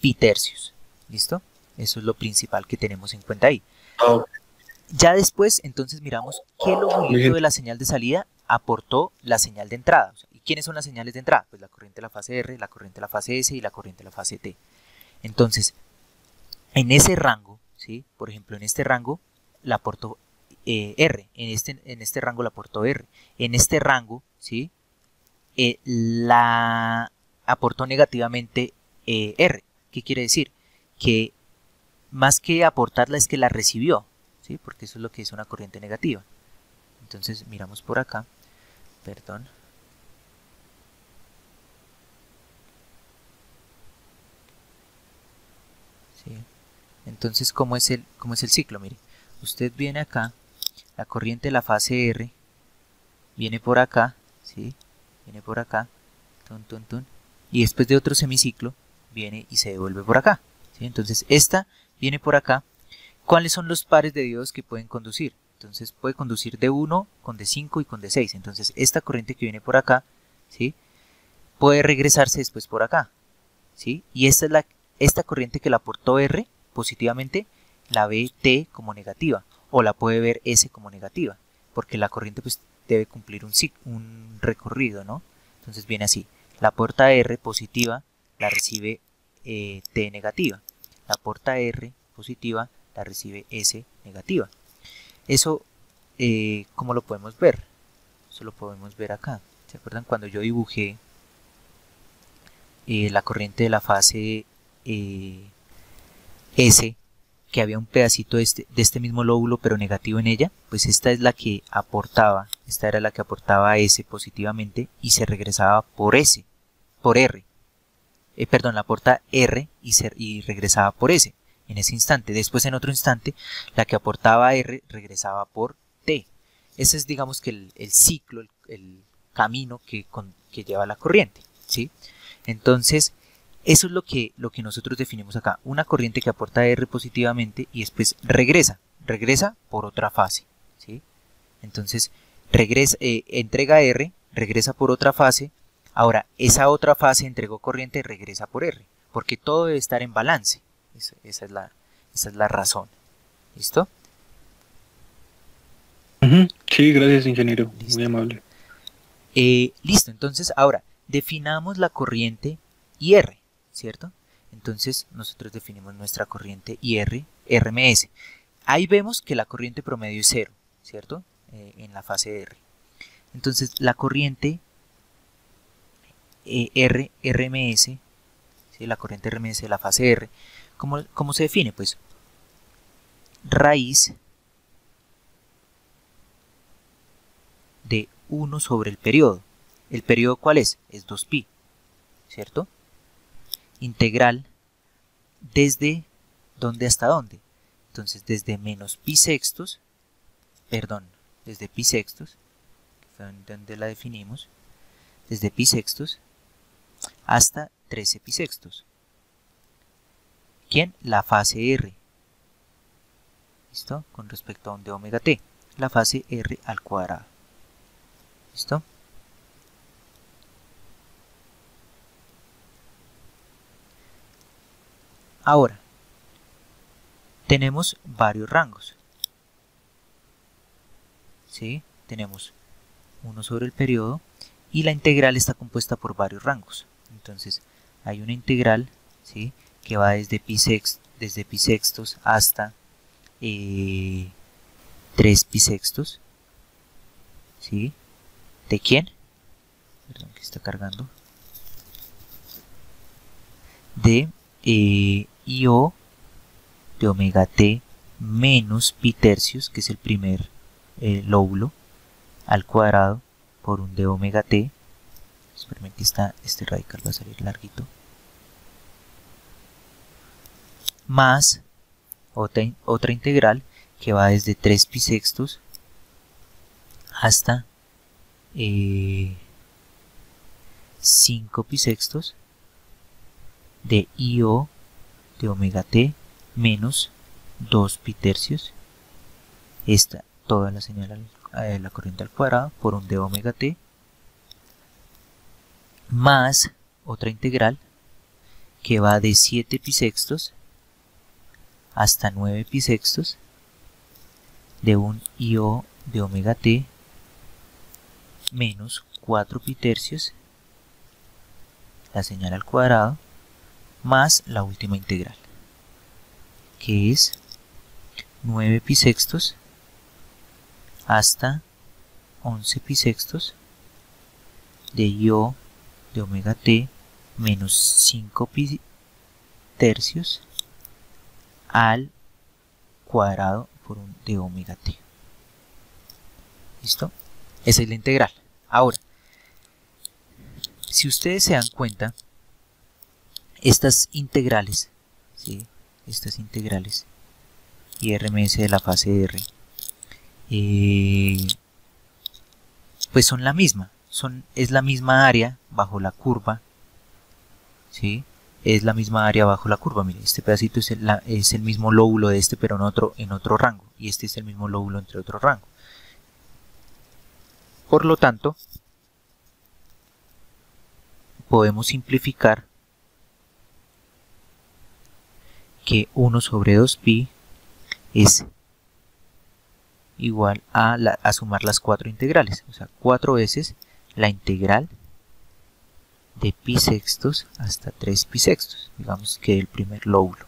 pi tercios. ¿Listo? Eso es lo principal que tenemos en cuenta ahí. Ya después, entonces miramos qué lobulito de la señal de salida aportó la señal de entrada. O sea, ¿y quiénes son las señales de entrada? Pues la corriente de la fase R, la corriente de la fase S y la corriente de la fase T. Entonces, en ese rango, ¿sí? Por ejemplo, en este rango la aportó R, en este rango la aportó R. En este rango, ¿sí? La aportó negativamente R. ¿Qué quiere decir? Que más que aportarla es que la recibió, ¿sí? Porque eso es lo que es una corriente negativa. Entonces miramos por acá, perdón. ¿Sí? Entonces, ¿cómo es el ciclo? Mire, usted viene acá, la corriente de la fase R viene por acá, ¿sí? Viene por acá, tun, tun, tun, y después de otro semiciclo viene y se devuelve por acá, ¿sí? Entonces esta viene por acá. ¿Cuáles son los pares de diodos que pueden conducir? Entonces puede conducir D1 con D5 y con D6. Entonces esta corriente que viene por acá, ¿sí? Puede regresarse después por acá, ¿sí? Y esta corriente que la aportó R positivamente la ve T como negativa, o la puede ver S como negativa, porque la corriente pues debe cumplir un recorrido, ¿no? Entonces viene así, la aporta R positiva, la recibe T negativa, la aporta R positiva, la recibe S negativa. Eso, ¿cómo lo podemos ver? Eso lo podemos ver acá. ¿Se acuerdan cuando yo dibujé la corriente de la fase S que había un pedacito de este mismo lóbulo pero negativo en ella, pues esta es la que aportaba, esta era la que aportaba S positivamente y se regresaba por S, por R. Perdón, la aporta R y regresaba por S en ese instante. Después en otro instante la que aportaba R regresaba por T. Ese es, digamos, que el ciclo, el camino que lleva la corriente, ¿sí? Entonces eso es lo que nosotros definimos acá, una corriente que aporta R positivamente y después regresa por otra fase, ¿sí? Entonces regresa, entrega R, regresa por otra fase. Ahora, esa otra fase entregó corriente, regresa por R, porque todo debe estar en balance. Esa es la razón. ¿Listo? Sí, gracias, ingeniero. Listo. Muy amable. Listo, entonces ahora definamos la corriente IR, ¿cierto? Entonces nosotros definimos nuestra corriente IR, RMS. Ahí vemos que la corriente promedio es 0, ¿cierto? En la fase R. Entonces la corriente RMS, ¿sí? La corriente RMS de la fase R, ¿cómo se define? Pues raíz de 1 sobre el periodo. ¿El periodo cuál es? Es 2pi, ¿cierto? Integral desde ¿dónde hasta dónde? Entonces desde menos pi sextos, perdón, desde pi sextos, donde la definimos, desde pi sextos hasta 13 pi sextos. ¿Quién? La fase R. ¿Listo? Con respecto a un de omega t, la fase R al cuadrado. ¿Listo? Ahora, tenemos varios rangos. ¿Sí? Tenemos 1 sobre el periodo y la integral está compuesta por varios rangos. Entonces, hay una integral, ¿sí?, que va desde pi sextos hasta 3 pi sextos. ¿Sí? ¿De quién? Perdón, que está cargando. De IO de omega t menos pi tercios, que es el primer lóbulo, al cuadrado por un de omega t. Esperen que este radical va a salir larguito. Más otra integral que va desde 3 pi sextos hasta 5 pi sextos de IO de omega t menos 2 pi tercios. Esta toda la señal la corriente al cuadrado por un de omega t más otra integral que va de 7 pi sextos hasta 9 pi sextos de un IO de omega t menos 4 pi tercios, la señal al cuadrado, más la última integral, que es 9 pi sextos hasta 11 pi sextos de IO de omega t menos 5 pi tercios al cuadrado por un de omega t. ¿Listo? Esa es la integral. Ahora, si ustedes se dan cuenta, estas integrales, ¿sí?, estas integrales y RMS de la fase R, pues son la misma, es la misma área bajo la curva, ¿sí? Es la misma área bajo la curva. Mire, este pedacito es el mismo lóbulo de este, pero en otro rango, y este es el mismo lóbulo entre otro rango. Por lo tanto, podemos simplificar que 1 sobre 2pi es igual a sumar las 4 integrales, o sea, 4 veces la integral de pi sextos hasta 3 pi sextos, digamos que el primer lóbulo.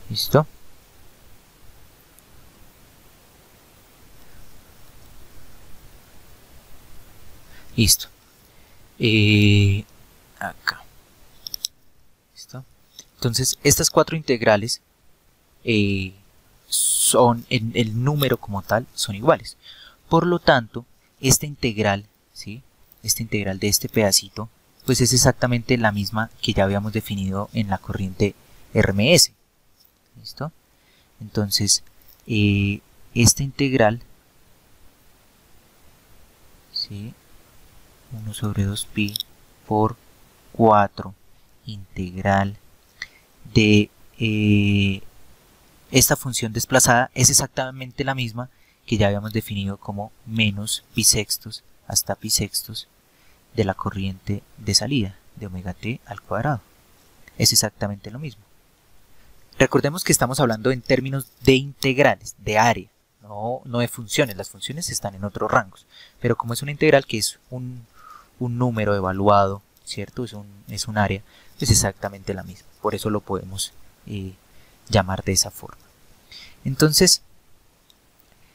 ¿Listo? Listo. Acá. ¿Listo? Entonces, estas cuatro integrales son, en el número como tal, son iguales. Por lo tanto, esta integral, ¿sí? Esta integral de este pedacito, pues es exactamente la misma que ya habíamos definido en la corriente RMS. ¿Listo? Entonces, esta integral, ¿sí? 1 sobre 2pi por 4 integral de esta función desplazada es exactamente la misma que ya habíamos definido como menos pi sextos hasta pi sextos de la corriente de salida de omega t al cuadrado. Es exactamente lo mismo. Recordemos que estamos hablando en términos de integrales, de área, no de funciones. Las funciones están en otros rangos, pero como es una integral que es un número evaluado, ¿cierto? Es un área, es exactamente la misma. Por eso lo podemos llamar de esa forma. Entonces,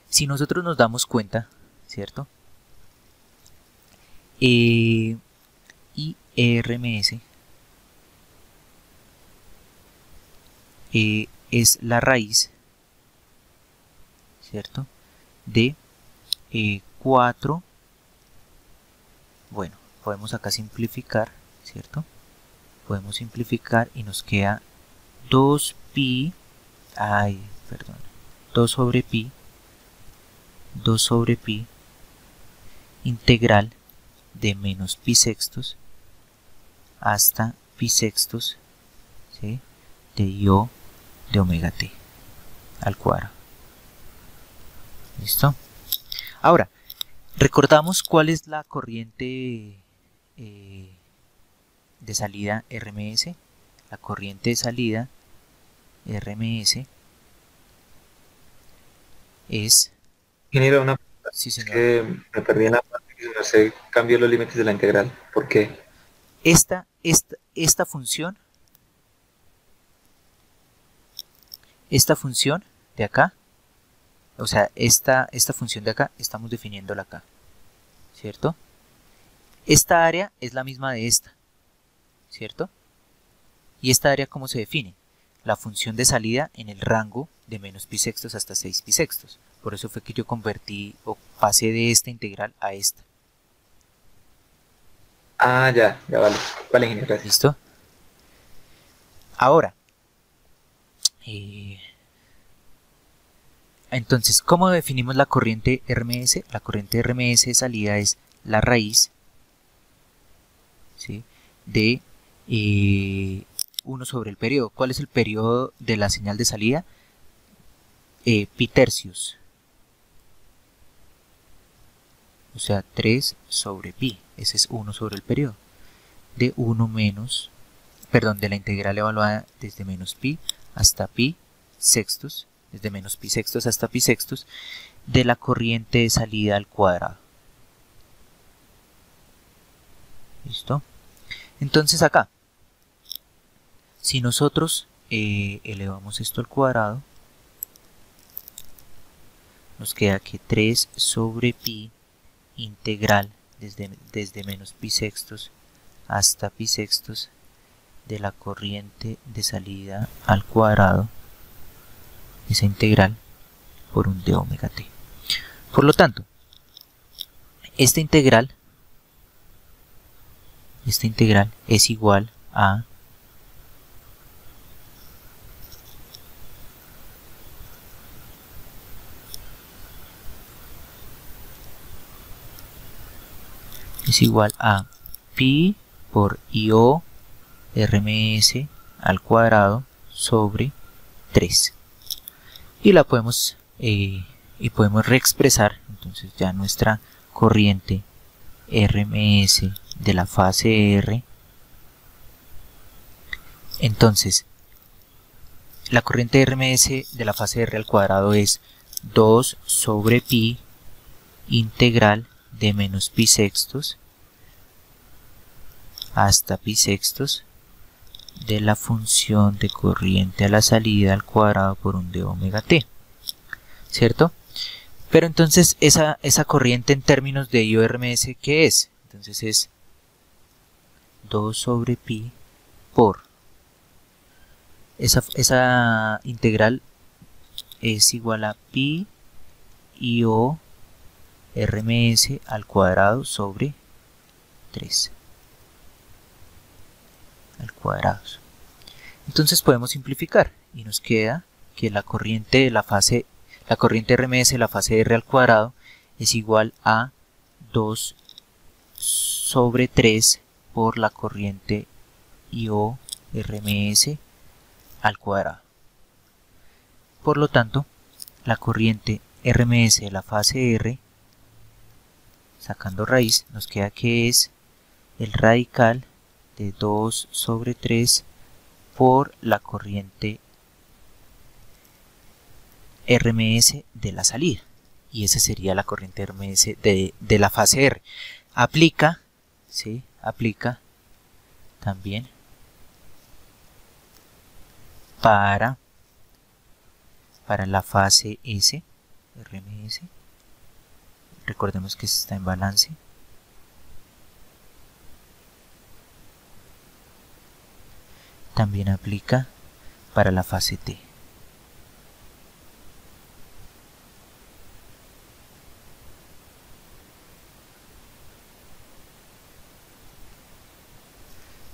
si nosotros nos damos cuenta, ¿cierto? Y RMS es la raíz, ¿cierto? De 4. Bueno, podemos acá simplificar, ¿cierto? Podemos simplificar y nos queda 2 sobre pi integral de menos pi sextos hasta pi sextos, ¿sí? De I/O de omega t al cuadrado. ¿Listo? Ahora, recordamos cuál es la corriente de salida RMS. La corriente de salida RMS es... Ingeniero, una pregunta. Sí, señor. Que me perdí en la parte que no sé, cambió los límites de la integral. ¿Por qué? Esta función de acá, o sea, esta función de acá, estamos definiéndola acá, ¿cierto? Esta área es la misma de esta, ¿cierto? ¿Y esta área cómo se define? La función de salida en el rango de menos pi sextos hasta 6 pi sextos. Por eso fue que yo convertí o pasé de esta integral a esta. Ah, ya vale. Vale, ingeniero, gracias. ¿Listo? Ahora, entonces, ¿cómo definimos la corriente RMS? La corriente RMS de salida es la raíz, ¿sí? De 1 sobre el periodo. ¿Cuál es el periodo de la señal de salida? Pi tercios. O sea, 3 sobre pi. Ese es 1 sobre el periodo. De 1 menos, perdón, de la integral evaluada desde menos pi hasta pi sextos, desde menos pi sextos hasta pi sextos, de la corriente de salida al cuadrado. ¿Listo? Entonces acá, si nosotros elevamos esto al cuadrado, nos queda que 3 sobre pi integral desde menos pi sextos hasta pi sextos de la corriente de salida al cuadrado, esa integral por un de omega t. Por lo tanto, esta integral es igual a pi por I/O RMS al cuadrado sobre 3. Y la podemos reexpresar. Entonces ya nuestra corriente RMS de la fase R. Entonces, la corriente RMS de la fase R al cuadrado es 2 sobre pi integral de menos pi sextos hasta pi sextos de la función de corriente a la salida al cuadrado por un de omega t, ¿cierto? Pero entonces esa corriente en términos de I/O RMS, ¿qué es? Entonces es 2 sobre pi por esa integral es igual a pi IO RMS al cuadrado sobre 3 al cuadrado. Entonces podemos simplificar y nos queda que la corriente de la corriente RMS de la fase R al cuadrado es igual a 2 sobre 3 por la corriente IO RMS al cuadrado. Por lo tanto, la corriente RMS de la fase R, sacando raíz, nos queda que es el radical de 2 sobre 3 por la corriente RMS de la salida. Y esa sería la corriente RMS de la fase R. Aplica, ¿sí? Aplica también para la fase S, RMS. Recordemos que está en balance. También aplica para la fase T.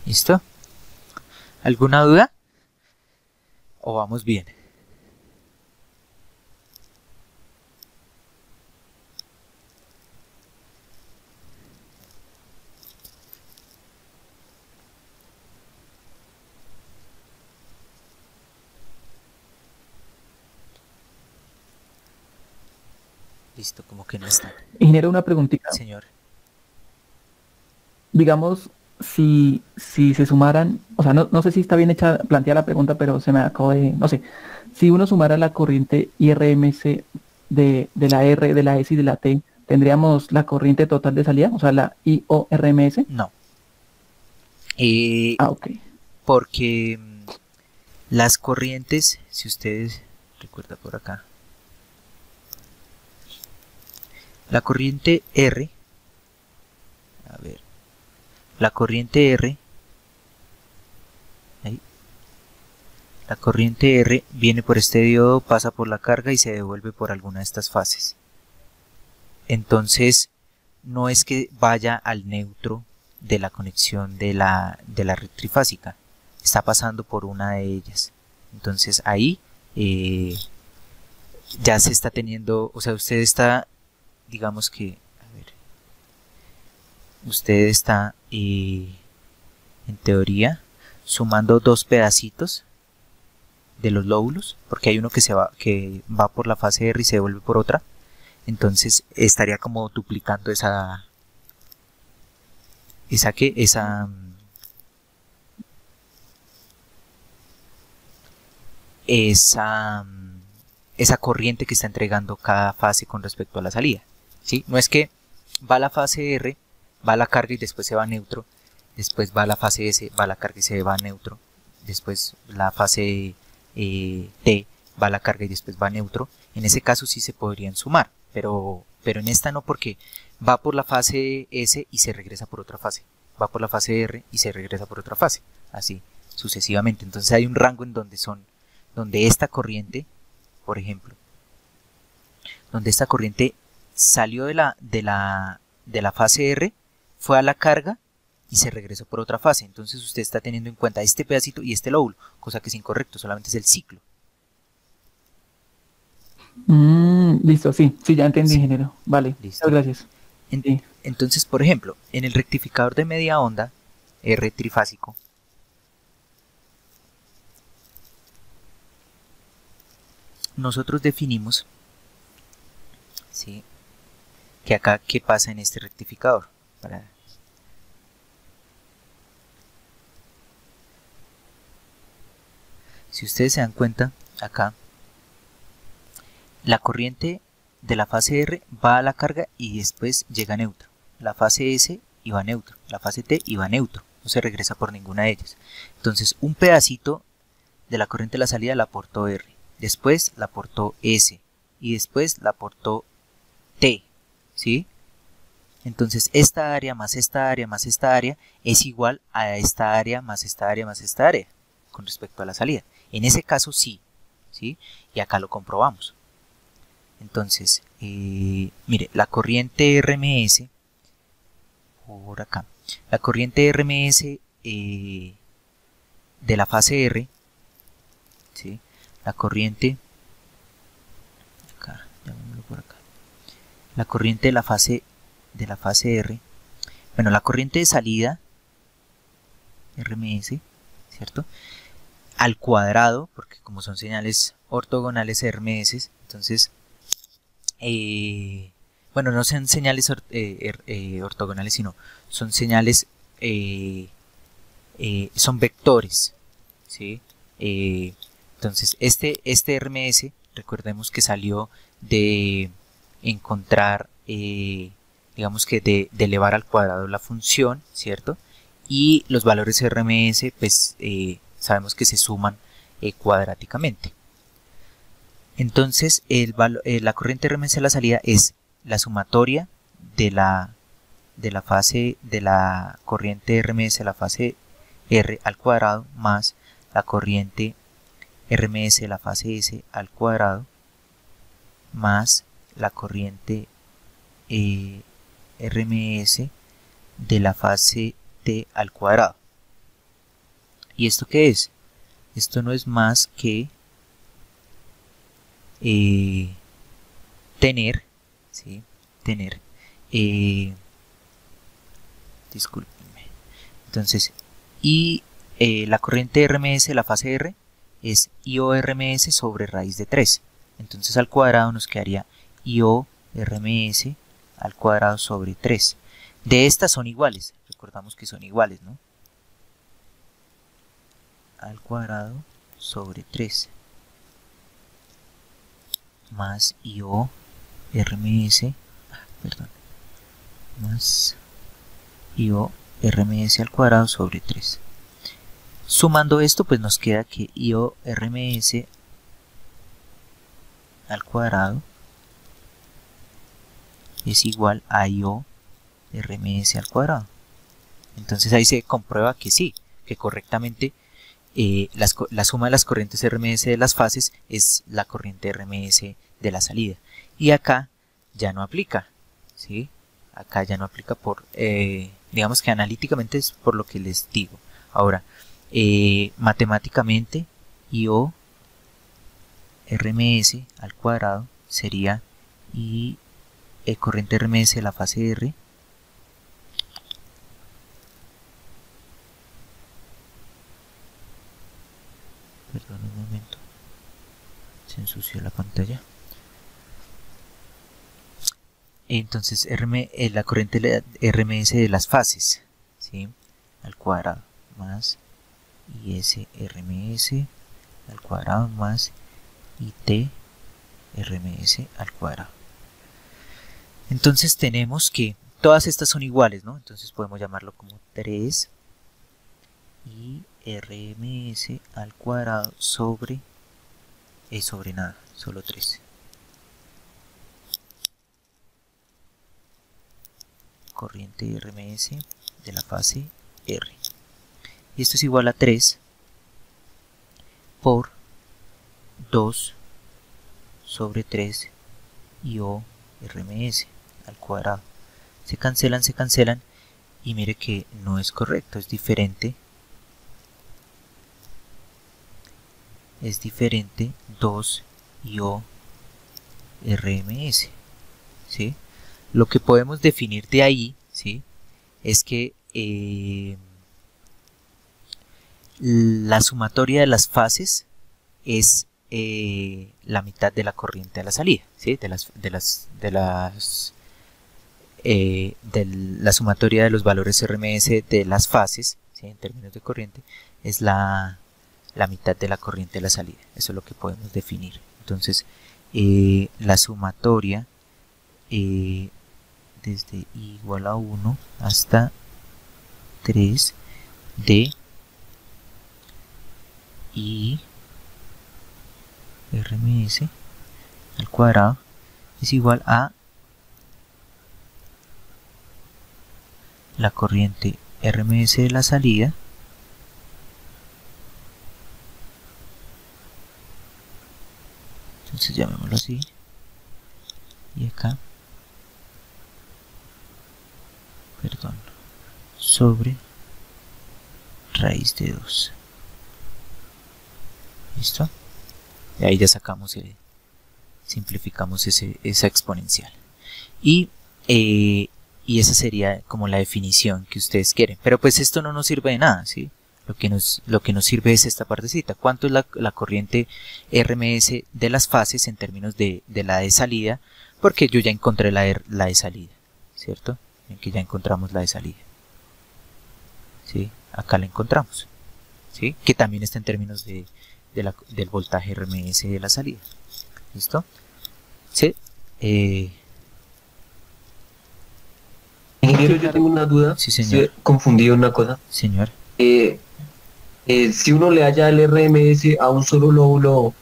¿Listo? ¿Alguna duda? ¿O vamos bien? Listo, como que no está. Ingeniero, una preguntita. Señor. Digamos, si se sumaran, o sea, no sé si está bien hecha, planteada la pregunta, pero se me acabó de, no sé, si uno sumara la corriente IRMS de la R, de la S y de la T, ¿tendríamos la corriente total de salida? O sea, la IORMS. No. Ok. Porque las corrientes, si ustedes recuerdan por acá, la corriente R, a ver, la corriente R, ahí, la corriente R viene por este diodo, pasa por la carga y se devuelve por alguna de estas fases. Entonces, no es que vaya al neutro de la conexión de la red trifásica, está pasando por una de ellas. Entonces ahí ya se está teniendo, o sea, usted está, digamos que, a ver, usted está en teoría sumando dos pedacitos de los lóbulos, porque hay uno que va por la fase R y se devuelve por otra. Entonces estaría como duplicando esa corriente que está entregando cada fase con respecto a la salida, ¿sí? No es que va a la fase R, va a la carga y después se va a neutro, después va a la fase S, va a la carga y se va a neutro, después la fase T va a la carga y después va a neutro. En ese caso sí se podrían sumar, pero en esta no, porque va por la fase S y se regresa por otra fase, va por la fase R y se regresa por otra fase, así sucesivamente. Entonces hay un rango en donde esta corriente, por ejemplo, donde esta corriente salió de la fase R, fue a la carga y se regresó por otra fase. Entonces usted está teniendo en cuenta este pedacito y este lóbulo, cosa que es incorrecto, solamente es el ciclo. Listo, sí, ya entendí, Sí. ingeniero. Vale, Listo. muchas gracias. Sí. Entonces, por ejemplo, en el rectificador de media onda, R trifásico, nosotros definimos, ¿sí?, que acá, ¿qué pasa en este rectificador? Si ustedes se dan cuenta, acá la corriente de la fase R va a la carga y después llega a neutro. La fase S iba a neutro, la fase T iba a neutro, no se regresa por ninguna de ellas. Entonces un pedacito de la corriente de la salida la aportó R, después la aportó S y después la aportó T, ¿sí? Entonces esta área más esta área más esta área es igual a esta área más esta área más esta área con respecto a la salida. En ese caso sí, ¿sí? Y acá lo comprobamos. Entonces, mire, la corriente RMS, por acá, la corriente RMS de la fase R, ¿sí? La corriente, acá, llamémoslo por acá, la corriente de la fase R, bueno, la corriente de salida, RMS, ¿cierto? Al cuadrado, porque como son señales ortogonales RMS, entonces, bueno, no son señales ortogonales, sino son señales, son vectores, ¿sí? Entonces, este RMS, recordemos que salió de encontrar, digamos que de elevar al cuadrado la función, ¿cierto? Y los valores RMS, pues, sabemos que se suman cuadráticamente. Entonces, la corriente RMS de la salida es la sumatoria de la corriente RMS de la fase R al cuadrado más la corriente RMS de la fase S al cuadrado más la corriente RMS de la fase T al cuadrado. ¿Y esto qué es? Esto no es más que tener, ¿sí? Discúlpenme. Entonces, la corriente RMS de la fase R es IO-RMS sobre raíz de 3. Entonces al cuadrado nos quedaría IO-RMS al cuadrado sobre 3. De estas son iguales, recordamos que son iguales, ¿no? Al cuadrado sobre 3 más IO-RMS, perdón, más IO-RMS al cuadrado sobre 3. Sumando esto, pues nos queda que IO-RMS al cuadrado es igual a IO-RMS al cuadrado. Entonces ahí se comprueba que sí, que correctamente la suma de las corrientes RMS de las fases es la corriente RMS de la salida. Y acá ya no aplica, ¿sí? Acá ya no aplica por, digamos que analíticamente es por lo que les digo. Ahora, matemáticamente, IO RMS al cuadrado sería corriente RMS de la fase R perdón un momento, se ensució la pantalla. Entonces la corriente RMS de las fases, ¿sí? Al cuadrado más IS RMS al cuadrado más IT RMS al cuadrado. Entonces tenemos que todas estas son iguales, ¿no? Entonces podemos llamarlo como 3 y RMS al cuadrado sobre nada, solo 3. Corriente RMS de la fase R. Y esto es igual a 3 por 2 sobre 3 IO RMS al cuadrado. Se cancelan y mire que no es correcto, es diferente 2 IO RMS, ¿sí? Lo que podemos definir de ahí, ¿sí? Es que la sumatoria de las fases es la mitad de la corriente a la salida, ¿sí? De la sumatoria de los valores RMS de las fases, ¿sí? En términos de corriente, es la mitad de la corriente a la salida. Eso es lo que podemos definir. Entonces, la sumatoria desde I igual a 1 hasta 3 de I RMS al cuadrado es igual a la corriente RMS de la salida entonces llamémoslo así y acá perdón sobre raíz de 2. ¿Listo? Y ahí ya sacamos simplificamos esa exponencial y esa sería como la definición que ustedes quieren, pero pues esto no nos sirve de nada, ¿sí? Lo que nos sirve es esta partecita. ¿Cuánto es la corriente RMS de las fases en términos de la de salida? Porque yo ya encontré la de salida, ¿cierto? En que ya encontramos la de salida, ¿sí? Acá la encontramos, ¿sí? Que también está en términos del voltaje RMS de la salida. ¿Listo? ¿Sí? Ingeniero, yo tengo una duda. Sí, señor. Estoy confundido en una cosa. Señor. Si uno le halla el RMS a un solo lóbulo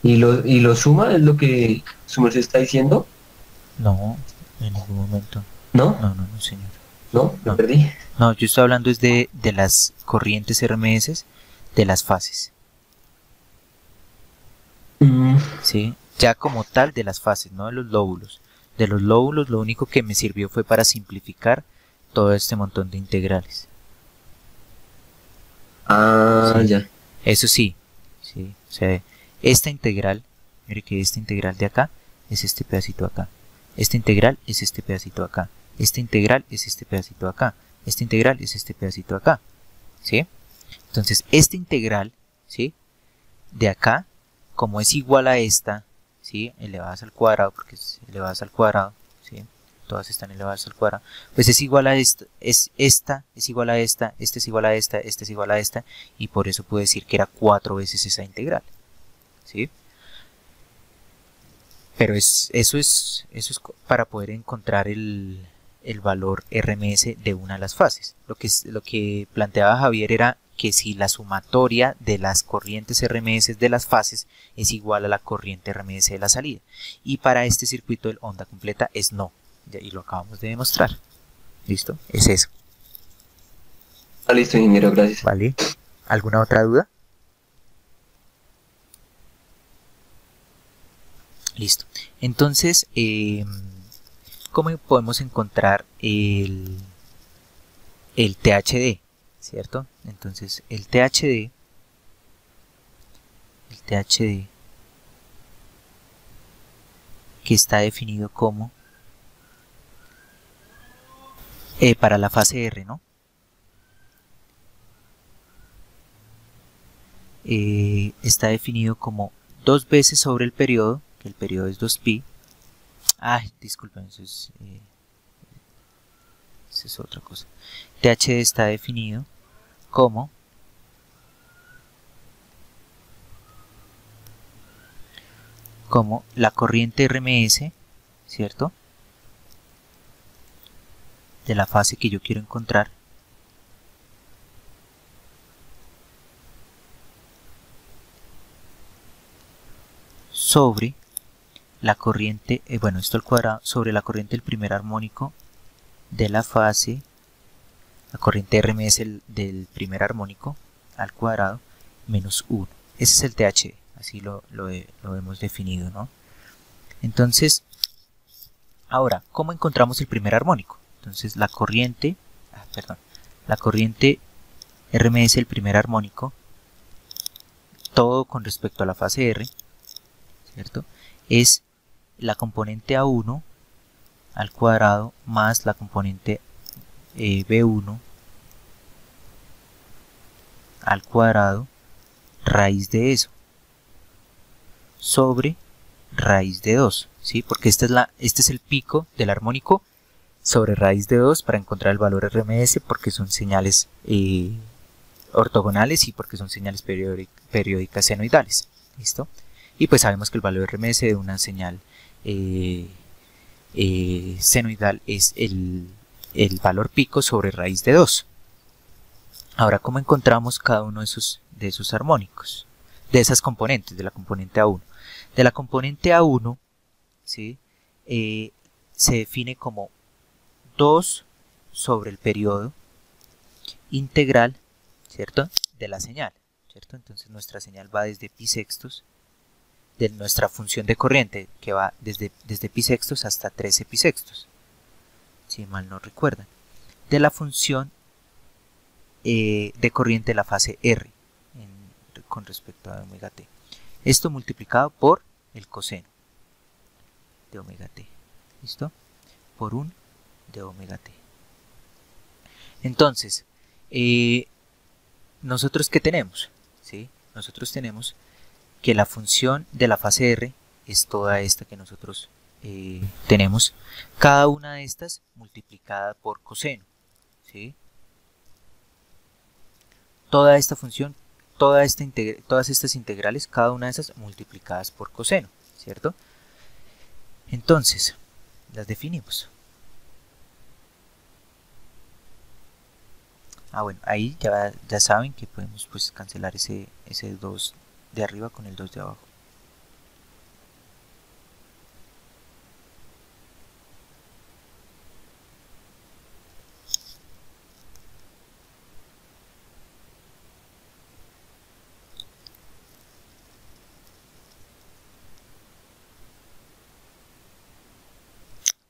y lo suma, ¿es lo que su merced está diciendo? No, en ningún momento. ¿No? No, señor. ¿No? ¿Lo No. perdí? No, yo estoy hablando es de las corrientes RMS de las fases. ¿Sí? Ya como tal de las fases, no de los lóbulos. De los lóbulos lo único que me sirvió fue para simplificar todo este montón de integrales. Ah, Sí. ya. Eso sí, sí, o sea, esta integral, mire que esta integral de acá es este pedacito acá. Esta integral es este pedacito acá. Esta integral es este pedacito acá. Esta integral es este pedacito acá. ¿Sí? Entonces, esta integral, ¿sí? De acá, como es igual a esta, ¿sí? Elevadas al cuadrado, porque es elevadas al cuadrado, ¿sí? Todas están elevadas al cuadrado, pues es igual a esta, esta es igual a esta, esta es igual a esta, esta es igual a esta, y por eso puedo decir que era 4 veces esa integral, ¿sí? Pero eso es para poder encontrar el valor RMS de una de las fases. Lo que planteaba Javier era que si la sumatoria de las corrientes RMS de las fases es igual a la corriente RMS de la salida. Y para este circuito de onda completa es no. Y lo acabamos de demostrar. ¿Listo? Es eso. Ah, listo, ingeniero, gracias. ¿Vale? ¿Alguna otra duda? Listo. Entonces, ¿cómo podemos encontrar el THD? ¿Cierto? Entonces, el THD que está definido como para la fase R, ¿no? Está definido como 2 veces sobre el periodo, que el periodo es 2pi. Ay, disculpen, eso es otra cosa. THD está definido como la corriente RMS, ¿cierto? De la fase que yo quiero encontrar sobre la corriente, bueno, esto al cuadrado, sobre la corriente del primer armónico de la fase, la corriente RMS del primer armónico al cuadrado menos 1. Ese es el THD, así lo hemos definido, ¿no? Entonces, ahora, ¿cómo encontramos el primer armónico? Entonces, la corriente RMS del primer armónico, todo con respecto a la fase R, ¿cierto? Es la componente A1 al cuadrado más la componente B1 al cuadrado raíz de eso sobre raíz de 2, ¿sí? Porque este es el pico del armónico sobre raíz de 2 para encontrar el valor RMS, porque son señales ortogonales y porque son señales periódicas senoidales. ¿Listo? Y pues sabemos que el valor RMS de una señal senoidal es el valor pico sobre raíz de 2. Ahora, ¿cómo encontramos cada uno de esos armónicos? De esas componentes, de la componente A1. De la componente A1, ¿sí? Se define como 2 sobre el periodo integral, ¿cierto?, de la señal, ¿cierto? Entonces nuestra señal va desde pi sextos, de nuestra función de corriente, que va desde pi sextos hasta 13 pi sextos, si mal no recuerdan, de la función de corriente de la fase R con respecto a omega t. Esto multiplicado por el coseno de omega t, ¿listo? Por 1 de omega t. Entonces, ¿nosotros qué tenemos? ¿Sí? Nosotros tenemos que la función de la fase R es toda esta que nosotros tenemos, cada una de estas multiplicada por coseno, ¿sí? Toda esta función, todas estas integrales, cada una de esas multiplicadas por coseno, ¿cierto? Entonces, las definimos. Bueno, ahí ya saben que podemos pues cancelar ese 2 de arriba con el 2 de abajo.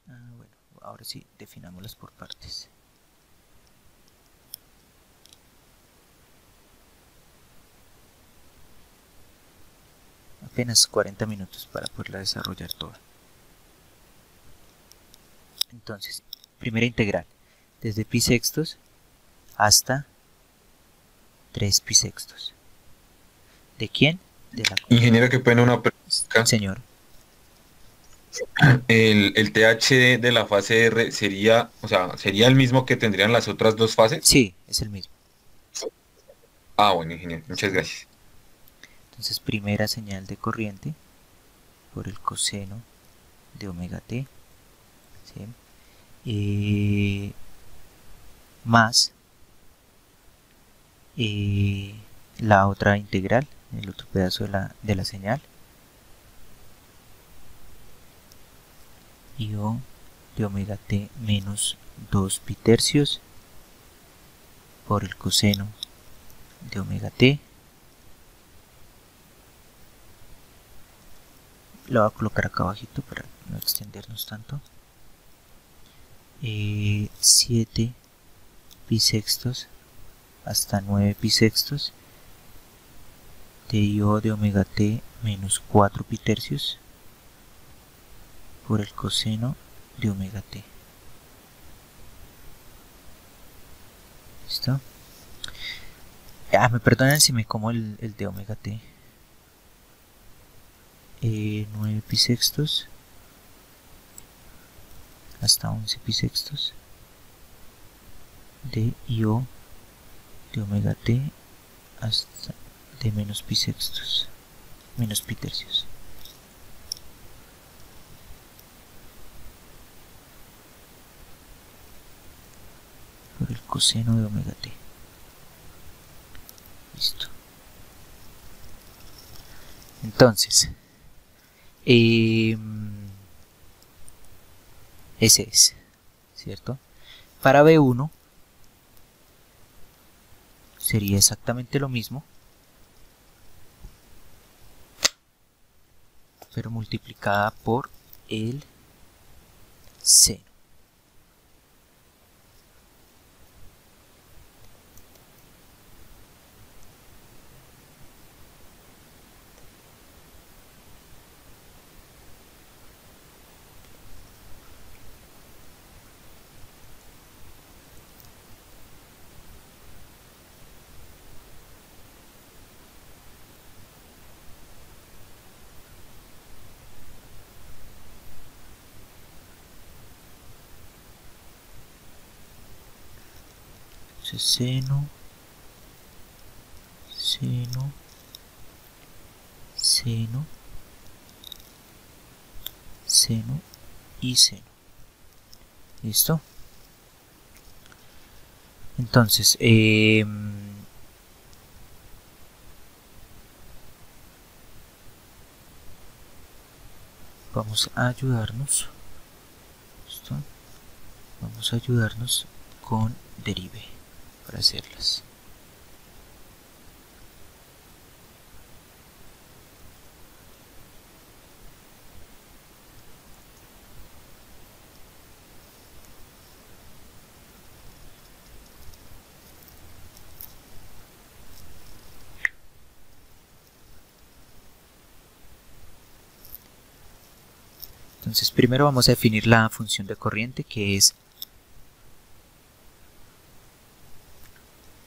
Bueno, ahora sí, definámoslas por partes. Apenas 40 minutos para poderla desarrollar toda. Entonces, primera integral, desde pi sextos hasta 3 pi sextos. ¿De quién? De la... Ingeniero, que pone una pregunta. Señor. El TH de la fase R sería, o sea, ¿sería el mismo que tendrían las otras dos fases? Sí, es el mismo. Bueno, ingeniero, muchas gracias. Entonces, primera señal de corriente por el coseno de omega t, ¿sí? Más la otra integral, el otro pedazo de la señal, I-O de omega t menos 2 pi tercios por el coseno de omega t. Lo voy a colocar acá abajito para no extendernos tanto. 7 pi sextos hasta 9 pi sextos de I-O de omega t menos 4 pi tercios por el coseno de omega t. ¿Listo? Me perdonan si me como el de omega t. 9 pi sextos hasta 11 pi sextos de I-O de omega t hasta de menos pi sextos, menos pi tercios. Por el coseno de omega t. Listo. Entonces, ese es, ¿cierto? Para B1 sería exactamente lo mismo, pero multiplicada por el seno. Seno, seno, seno, seno y seno. ¿Listo? Entonces, vamos a ayudarnos. ¿Listo? Vamos a ayudarnos con derive para hacerlas. Entonces primero vamos a definir la función de corriente, que es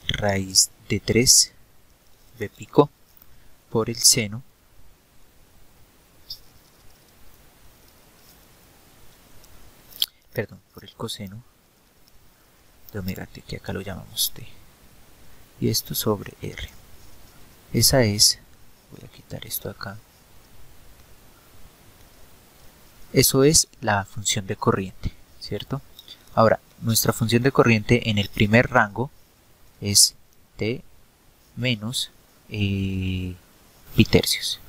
raíz de 3 b pico por el seno por el coseno de omega t, que acá lo llamamos t, y esto sobre r. Esa es, voy a quitar esto acá. Eso es la función de corriente, ¿cierto? Ahora, nuestra función de corriente en el primer rango es T menos pi tercios.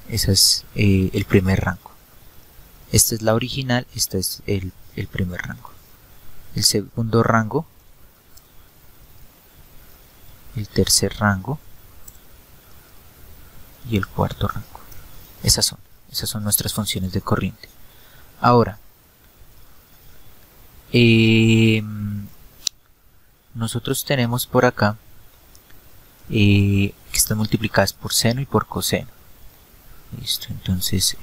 Ese es el primer rango. Esta es la original, este es el primer rango. El segundo rango, el tercer rango y el cuarto rango. Esas son nuestras funciones de corriente. Ahora, nosotros tenemos por acá que están multiplicadas por seno y por coseno. Listo, entonces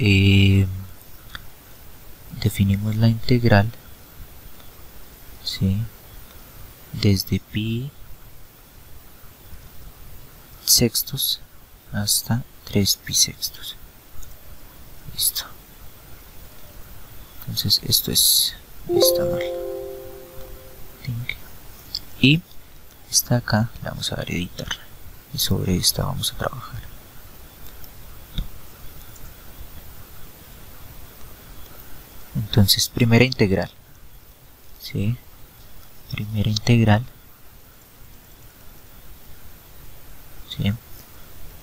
definimos la integral, ¿sí?, desde pi sextos hasta 3 pi sextos. Listo. Entonces esto está mal. Y esta acá la vamos a dar a editar. Y sobre esta vamos a trabajar. Entonces, primera integral. ¿Sí? Primera integral. ¿Sí?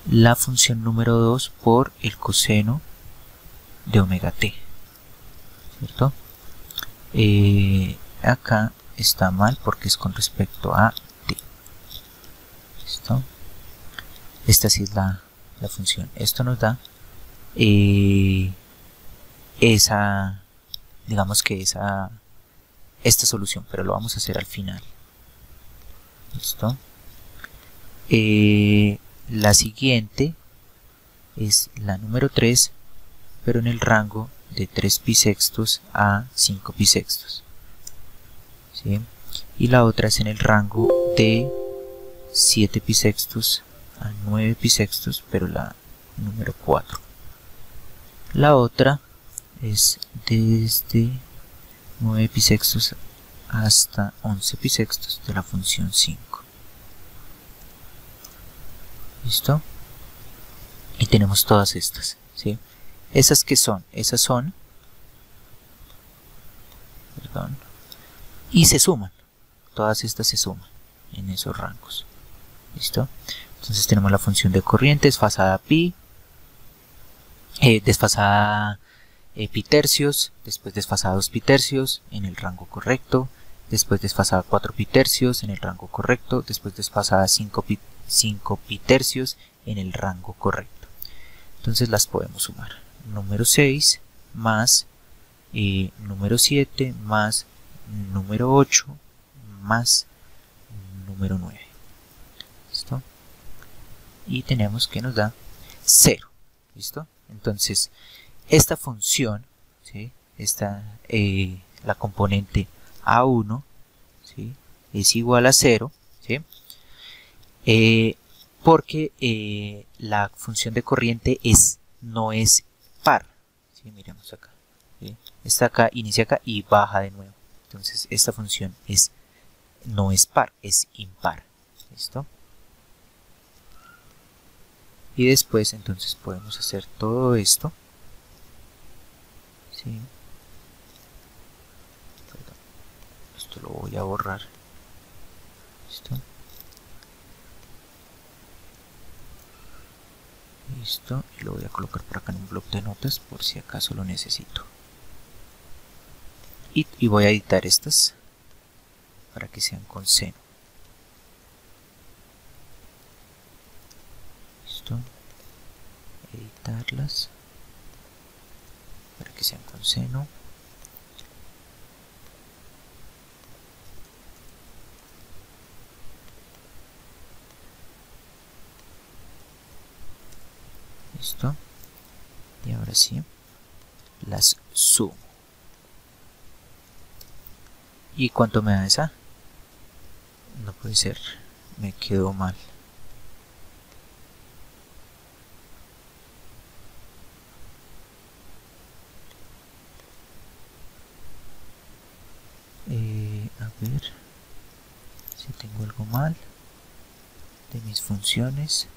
La función número 2 por el coseno de omega t, ¿cierto? Acá está mal porque es con respecto a t. ¿Listo? Esta sí es la función. Esto nos da esta solución, pero lo vamos a hacer al final. ¿Listo? La siguiente es la número 3, pero en el rango de 3 pi sextos a 5 pi sextos, ¿sí? Y la otra es en el rango de 7 pi sextos a 9 pi sextos, pero la número 4. La otra es desde 9 pi sextos hasta 11 pi sextos de la función 5. ¿Listo? Y tenemos todas estas, ¿sí? Esas que son, perdón, y se suman, todas estas se suman en esos rangos. ¿Listo? Entonces tenemos la función de corriente desfasada pi, desfasada pi tercios, después desfasada 2 pi tercios en el rango correcto, después desfasada 4 pi tercios en el rango correcto, después desfasada 5 pi tercios en el rango correcto. Entonces las podemos sumar. Número 6 más número 7 más número 8 más número 9. ¿Listo? Y tenemos que nos da 0. ¿Listo? Entonces esta función, ¿sí?, la componente A1, ¿sí?, es igual a 0, ¿sí?, porque la función de corriente no es par. ¿Sí? Miremos acá, ¿sí? Esta acá inicia acá y baja de nuevo. Entonces esta función no es par, es impar. ¿Listo? Y después entonces podemos hacer todo esto. ¿Sí? Perdón. Esto lo voy a borrar. ¿Listo? Listo, y lo voy a colocar por acá en un bloc de notas por si acaso lo necesito. Y voy a editar estas para que sean con seno. Listo. Editarlas para que sean con seno. Listo. Y ahora sí las sumo. ¿Y cuánto me da esa? No puede ser, me quedó mal. A ver si tengo algo mal de mis funciones.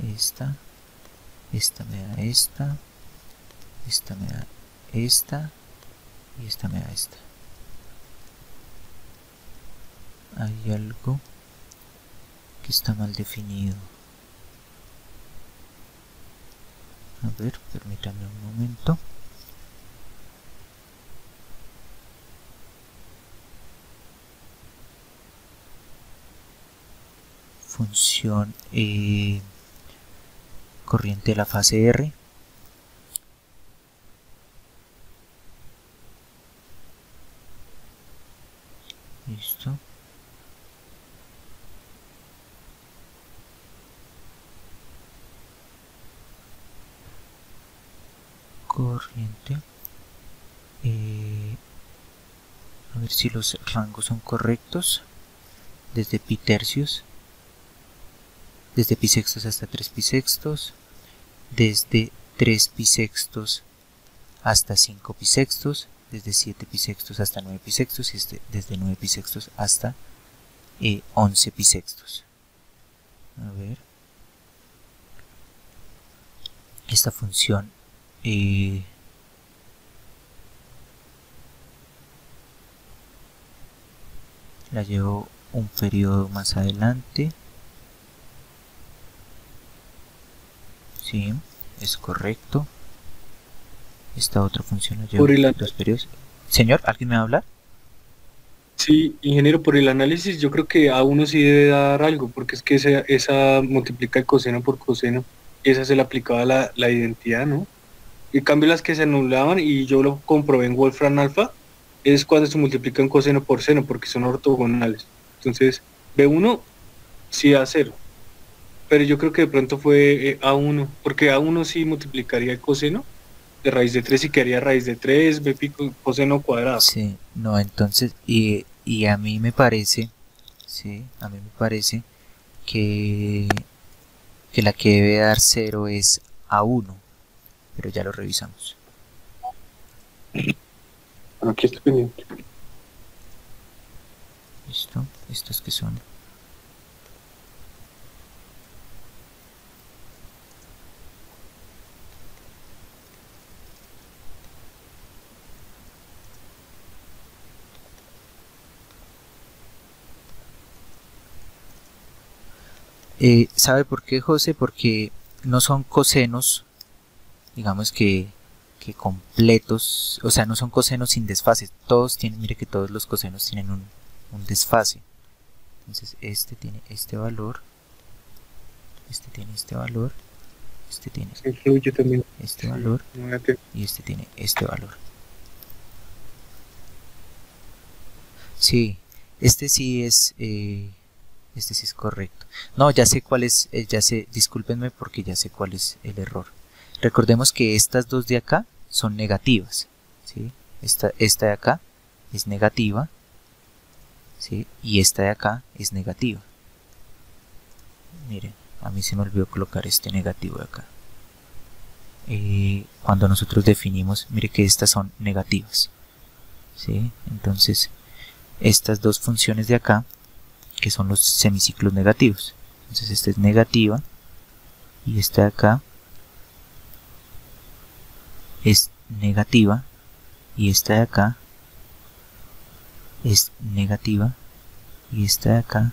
Esta me da esta me da esta y esta me da esta. Hay algo que está mal definido. A ver, permítanme un momento. Función corriente de la fase R. Listo. Corriente. A ver si los rangos son correctos. Desde pi tercios. Desde pi sextos hasta 3 pi sextos. Desde 3 pi sextos hasta 5 pi sextos. Desde 7 pi sextos hasta 9 pi sextos. Y desde 9 pi sextos hasta 11 pi sextos. A ver. Esta función la llevo un periodo más adelante. Sí, es correcto. Esta otra función la llevo dos periodos. Señor, ¿alguien me va a hablar? Sí, ingeniero, por el análisis yo creo que a uno sí debe dar algo, porque es que esa multiplica el coseno por coseno, esa se le aplicaba la identidad, ¿no? En cambio las que se anulaban, y yo lo comprobé en Wolfram Alpha, es cuando se multiplican coseno por seno, porque son ortogonales. Entonces, B1 sí da 0, pero yo creo que de pronto fue A1, porque A1 sí multiplicaría el coseno de raíz de 3 y quedaría raíz de 3, B pico coseno cuadrado. Sí, no, entonces, y a mí me parece, sí, a mí me parece que la que debe dar 0 es A1, pero ya lo revisamos. Aquí estoy pendiente. Listo, estos que son. ¿Sabe por qué, José? Porque no son cosenos, digamos que completos, o sea, no son cosenos sin desfase. Todos tienen, mire que todos los cosenos tienen un desfase. Entonces este tiene este valor, este tiene este valor, este tiene también este valor y este tiene este valor. Sí, este sí es correcto. No, ya sé cuál es, discúlpenme porque ya sé cuál es el error. Recordemos que estas dos de acá son negativas, ¿sí? Esta de acá es negativa, ¿sí? Y esta de acá es negativa. Miren, a mí se me olvidó colocar este negativo de acá. Cuando nosotros definimos, mire que estas son negativas, ¿sí? Entonces, estas dos funciones de acá, que son los semiciclos negativos. Entonces esta es negativa y esta de acá es negativa y esta de acá es negativa y esta de acá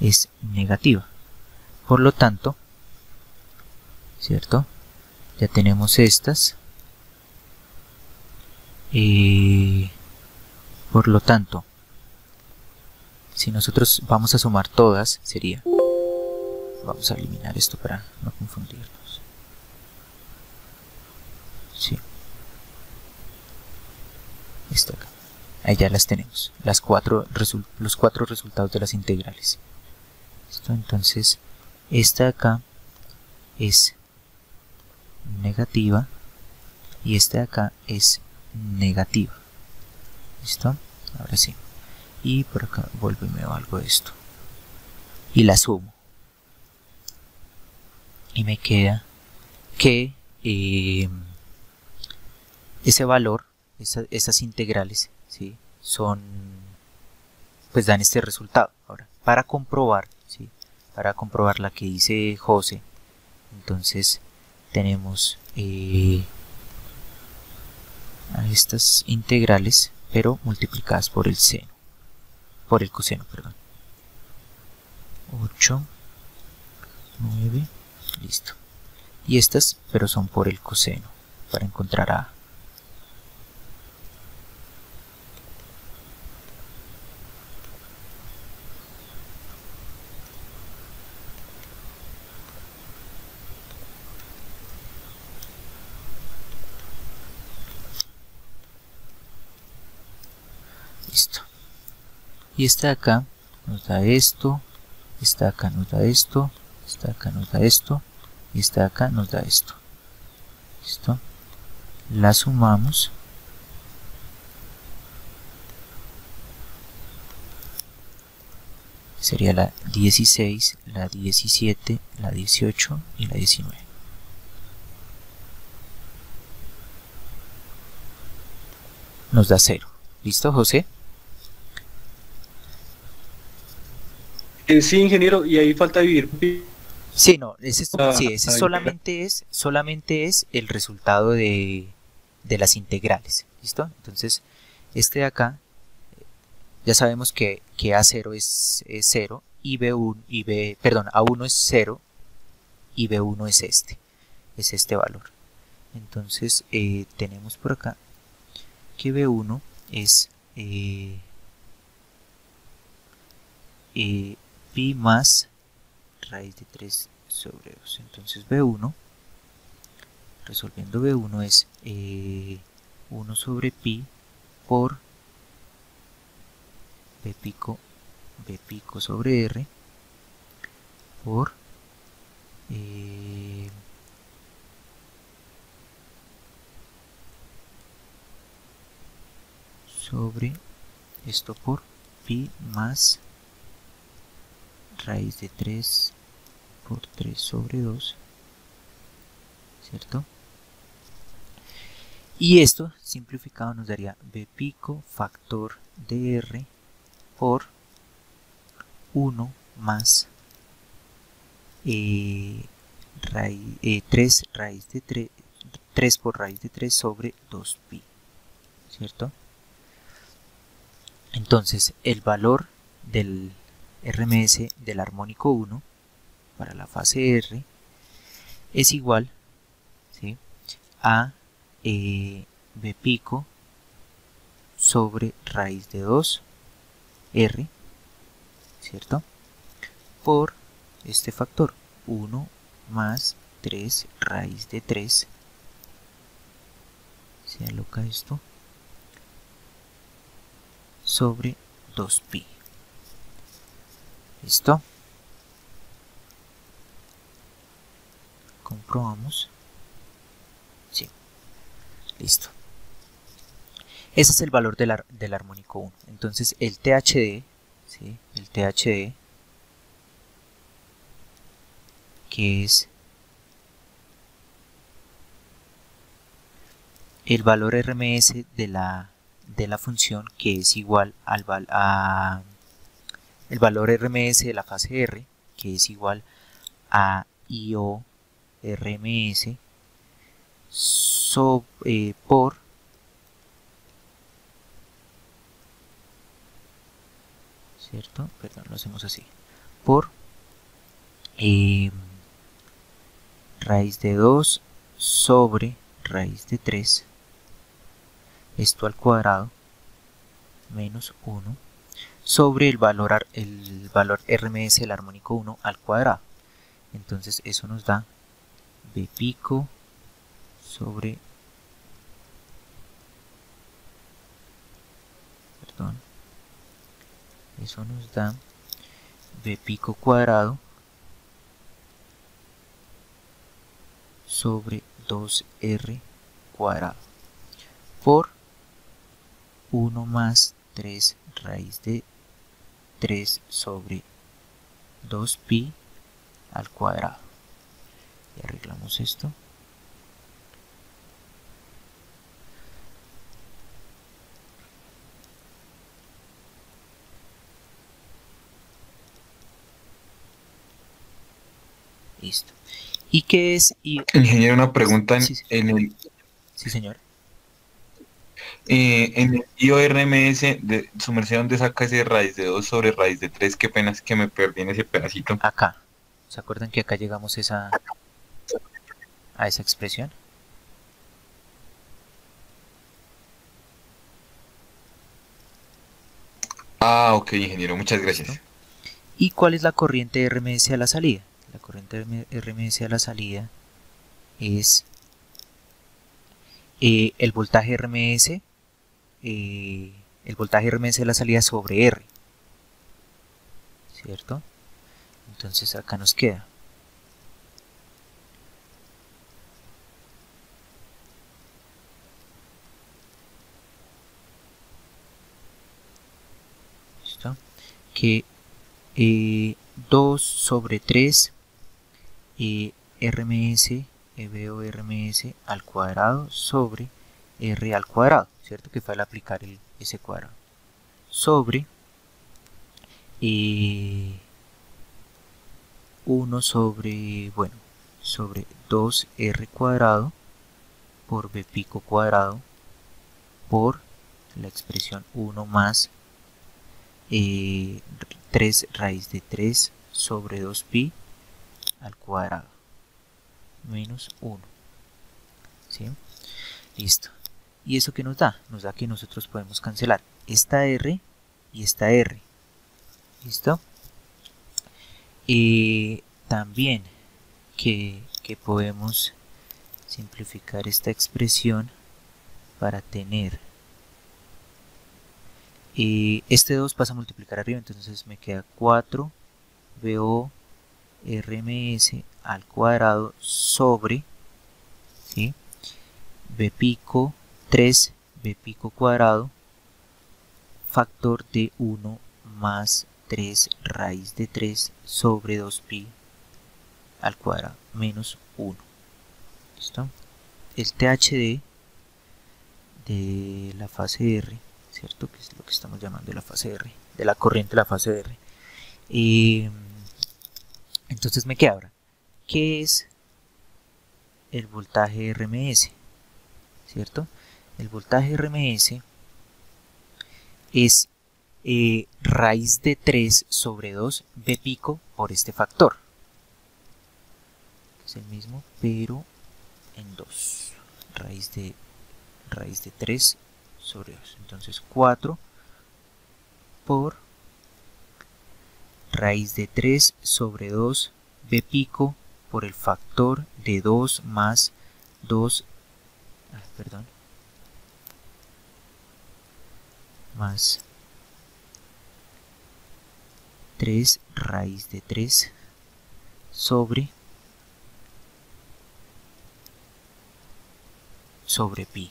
es negativa. Por lo tanto, ¿cierto? Ya tenemos estas. Por lo tanto, Si nosotros vamos a sumar todas, sería... Vamos a eliminar esto para no confundirnos. Sí. Esto acá. Ahí ya las tenemos. Los cuatro resultados de las integrales. ¿Listo? Entonces, esta de acá es negativa y esta de acá es negativa. ¿Listo? Ahora sí. Y por acá vuelvo y me valgo esto. Y la sumo. Y me queda que ese valor, esas integrales, ¿sí? Pues dan este resultado. Ahora, para comprobar, ¿sí? Para comprobar la que dice José, entonces tenemos a estas integrales, pero multiplicadas por el seno, por el coseno, perdón. 8, 9, listo. Y estas, pero son por el coseno, para encontrar a. Listo. Y esta de acá nos da esto, esta de acá nos da esto, esta de acá nos da esto, y esta de acá nos da esto. ¿Listo? La sumamos. Sería la 16, la 17, la 18 y la 19. Nos da 0. ¿Listo, José? Sí, ingeniero, y ahí falta dividir. Sí, no, ese solamente es el resultado de las integrales. ¿Listo? Entonces, este de acá, ya sabemos que A0 es 0 y A1 es 0 y B1 es este valor. Entonces, tenemos por acá que B1 es pi más raíz de 3 sobre 2. Entonces B1, resolviendo B1 es 1 sobre pi por B pico sobre R por sobre esto por pi más raíz de 3 por 3 sobre 2, ¿cierto? Y esto simplificado nos daría b pico factor de r por 1 más 3 raíz de 3 por raíz de 3 sobre 2pi, ¿cierto? Entonces el valor del RMS del armónico 1 para la fase R es igual, ¿sí?, a b pico sobre raíz de 2 R, ¿cierto?, por este factor 1 más 3 raíz de 3, se aloca esto, sobre 2pi. ¿Listo? Comprobamos. Sí. Listo. Ese es el valor del armónico 1. Entonces el THD, ¿sí?, el THD, que es el valor RMS de la función, que es igual el valor RMS de la fase R, que es igual a IO RMS por ¿cierto? Perdón, lo hacemos así, por raíz de 2 sobre raíz de 3, esto al cuadrado, menos 1 sobre el valor RMS del armónico 1 al cuadrado. Entonces eso nos da B pico sobre, perdón, eso nos da B pico cuadrado sobre 2R cuadrado por 1 más 3 raíz de 3 sobre 2pi al cuadrado. Y arreglamos esto. Listo. ¿Y qué es? Ingeniero, una pregunta Sí, sí. en el Sí, señor. en el IORMS de su merced, ¿dónde saca ese raíz de 2 sobre raíz de 3? Qué pena es que me perdí en ese pedacito. Acá. ¿Se acuerdan que acá llegamos a esa expresión? Ah, ok, ingeniero, muchas gracias. ¿Y cuál es la corriente RMS a la salida? La corriente RMS a la salida es el voltaje RMS, el voltaje RMS de la salida sobre R, ¿cierto? Entonces acá nos queda ¿listo? Que 2 sobre 3 RMS, veo RMS al cuadrado sobre R al cuadrado, ¿cierto? Que fue al aplicar ese cuadrado, sobre 1 sobre, bueno, sobre 2R cuadrado por B pico cuadrado por la expresión 1 más 3 raíz de 3 sobre 2pi al cuadrado menos 1. ¿Sí? Listo. ¿Y eso qué nos da? Nos da que nosotros podemos cancelar esta R y esta R. ¿Listo? También que podemos simplificar esta expresión para tener este 2 pasa a multiplicar arriba, entonces me queda 4 BO RMS al cuadrado sobre, ¿sí?, B pico 3 B pico cuadrado factor de 1 más 3 raíz de 3 sobre 2pi al cuadrado menos 1. ¿Listo? El THD de la fase R, ¿cierto? Que es lo que estamos llamando la fase R, de la corriente de la fase R. Entonces me queda ahora, ¿qué es el voltaje RMS? ¿Cierto? El voltaje RMS es raíz de 3 sobre 2 B pico por este factor. Es el mismo, pero en 2. Raíz de 3 sobre 2. Entonces 4 por raíz de 3 sobre 2 B pico por el factor de 2 más 2, perdón, más 3 raíz de 3 sobre pi.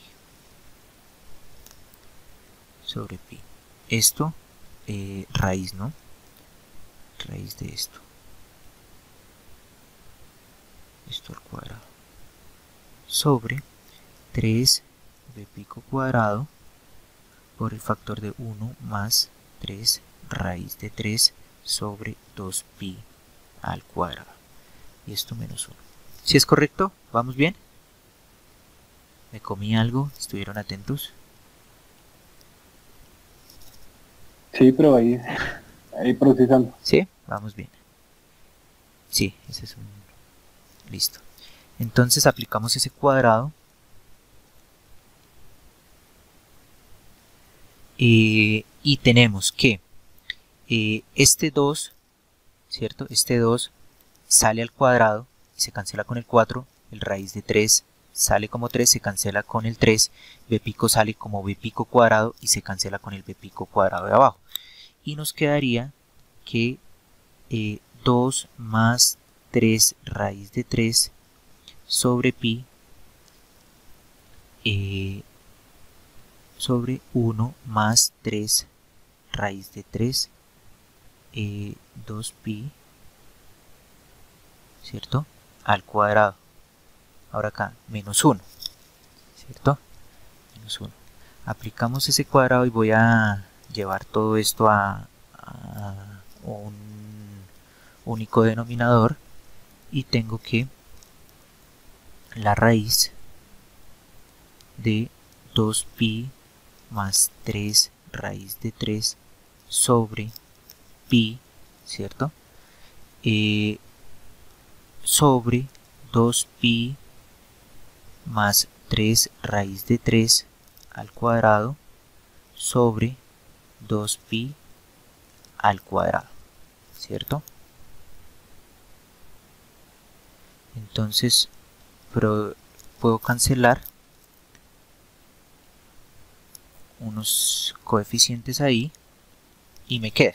Sobre pi. Esto, raíz, ¿no? Raíz de esto. Esto al cuadrado. Sobre 3 B pico cuadrado por el factor de 1 más 3 raíz de 3 sobre 2pi al cuadrado. Y esto menos 1. ¿Si es correcto? ¿Vamos bien? ¿Me comí algo? ¿Estuvieron atentos? Sí, pero ahí procesando. ¿Sí? Vamos bien. Sí, ese es un... Listo. Entonces aplicamos ese cuadrado. Y tenemos que este 2, ¿cierto? Este 2 sale al cuadrado y se cancela con el 4, el raíz de 3 sale como 3, se cancela con el 3, b pico sale como b pico cuadrado y se cancela con el b pico cuadrado de abajo. Y nos quedaría que 2 más 3 raíz de 3 sobre pi sobre 1 más 3 raíz de 3 2pi, ¿cierto? Al cuadrado. Ahora acá, menos 1, ¿cierto? Menos 1. Aplicamos ese cuadrado y voy a llevar todo esto a un único denominador y tengo que la raíz de 2pi más 3 raíz de 3 sobre pi, ¿cierto? Sobre 2pi más 3 raíz de 3 al cuadrado sobre 2pi al cuadrado, ¿cierto? Entonces puedo cancelar unos coeficientes ahí y me queda.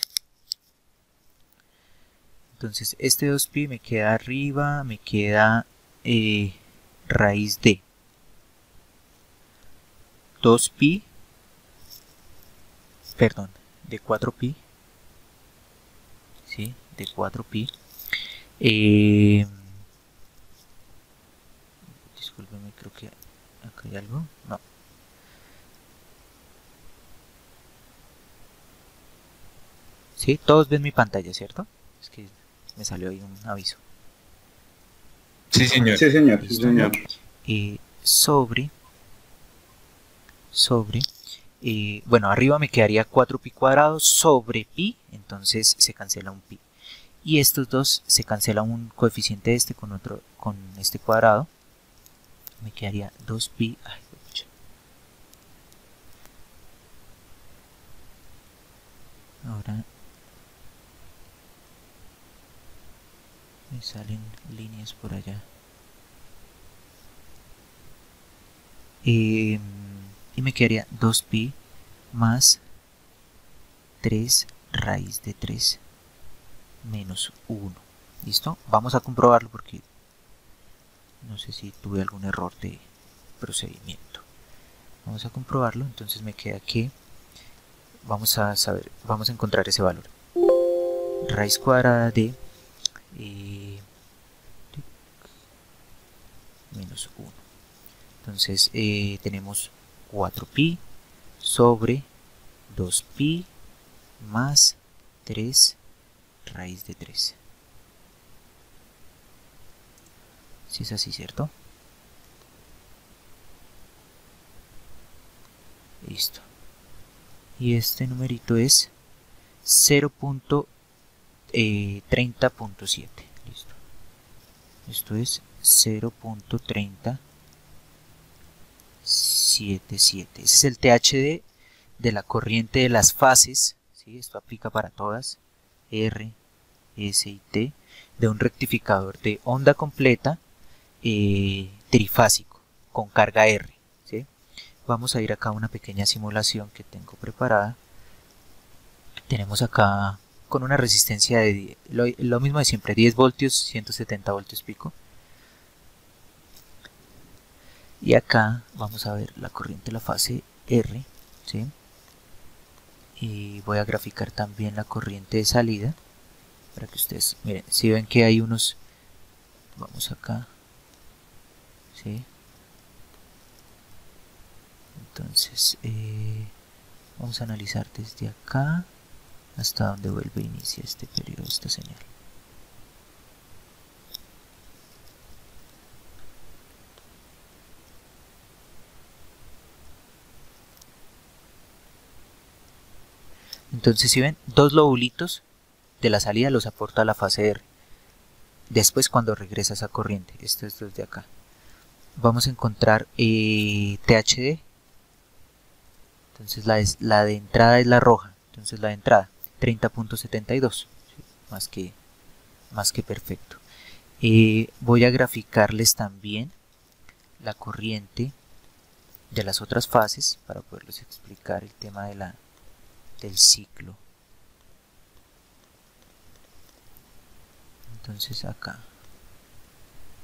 Entonces este 2pi me queda arriba, me queda raíz de 2pi, perdón, de 4pi, ¿sí? De 4pi. Discúlpeme, creo que acá hay algo. No. ¿Sí? Todos ven mi pantalla, ¿cierto? Es que me salió ahí un aviso. Sí, señor. Sí, señor. Sí, señor. Sobre bueno, arriba me quedaría 4pi cuadrado sobre pi, entonces se cancela un pi. Y estos dos se cancela un coeficiente este con otro, con este cuadrado. Me quedaría 2pi. Ay, pucha. Ahora me salen líneas por allá. Y me quedaría 2pi más 3 raíz de 3 menos 1. ¿Listo? Vamos a comprobarlo porque no sé si tuve algún error de procedimiento. Vamos a comprobarlo. Entonces me queda que vamos a encontrar ese valor. Raíz cuadrada de menos 1. Entonces tenemos 4pi sobre 2pi más 3 raíz de 3. Si es así, ¿cierto? Listo. Y este numerito es 0.30.7. Listo. Esto es 0.3077. Ese es el THD de la corriente de las fases, ¿sí? Esto aplica para todas, R, S y T, de un rectificador de onda completa trifásico con carga R, ¿sí? Vamos a ir acá a una pequeña simulación que tengo preparada. Tenemos acá con una resistencia de lo mismo de siempre, 10 voltios, 170 voltios pico. Y acá vamos a ver la corriente de la fase R, ¿sí? Y voy a graficar también la corriente de salida para que ustedes miren, si ven que hay unos, vamos acá, ¿sí? Entonces vamos a analizar desde acá hasta donde vuelve a iniciar este periodo, esta señal. Entonces, si ven, dos lobulitos de la salida los aporta la fase R. Después, cuando regresa esa corriente, esto es desde acá, vamos a encontrar THD. Entonces, la de entrada es la roja. Entonces, la de entrada 30.72, más que perfecto. Voy a graficarles también la corriente de las otras fases para poderles explicar el tema del ciclo. Entonces acá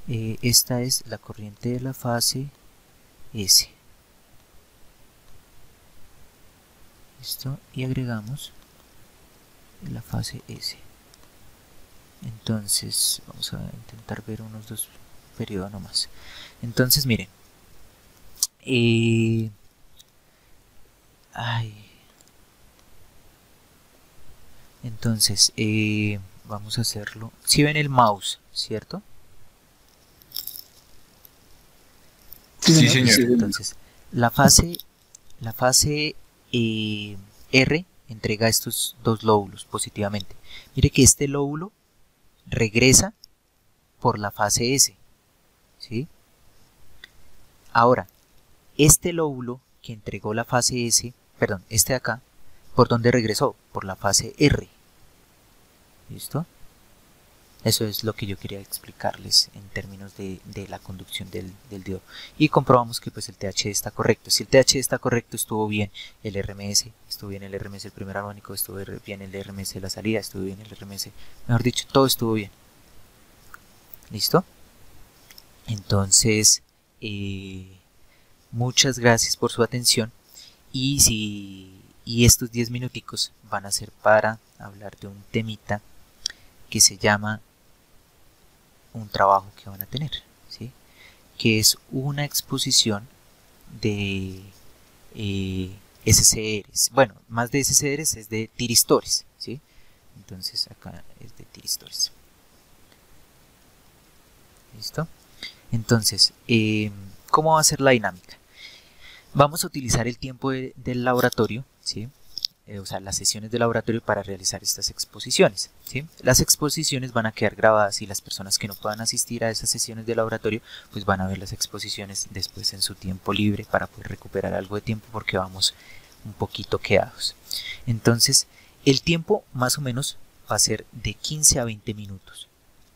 esta es la corriente de la fase S. Listo, y agregamos la fase S. Entonces vamos a intentar ver unos dos periodos nomás. Entonces miren, entonces vamos a hacerlo. Si ven el mouse, ¿cierto? Sí, señor. Entonces la fase R entrega estos dos lóbulos positivamente. Mire que este lóbulo regresa por la fase S, ¿sí? Ahora, este lóbulo que entregó la fase S, perdón, este de acá, ¿por dónde regresó? Por la fase R. ¿Listo? Eso es lo que yo quería explicarles en términos de la conducción del diodo. Y comprobamos que pues el THD está correcto. Si el THD está correcto, estuvo bien el RMS, estuvo bien el RMS del primer armónico, estuvo bien el RMS de la salida, estuvo bien el RMS, mejor dicho, todo estuvo bien. ¿Listo? Entonces, muchas gracias por su atención. Y estos 10 minuticos van a ser para hablar de un temita que se llama un trabajo que van a tener, ¿sí? Que es una exposición de SCRs, bueno, más de SCRs es de tiristores, ¿sí? Entonces acá es de tiristores. ¿Listo? Entonces, ¿cómo va a ser la dinámica? Vamos a utilizar el tiempo del laboratorio, ¿sí? O sea, las sesiones de laboratorio para realizar estas exposiciones, ¿sí? Las exposiciones van a quedar grabadas y las personas que no puedan asistir a esas sesiones de laboratorio pues van a ver las exposiciones después en su tiempo libre para poder recuperar algo de tiempo porque vamos un poquito quedados. Entonces, el tiempo más o menos va a ser de 15 a 20 minutos,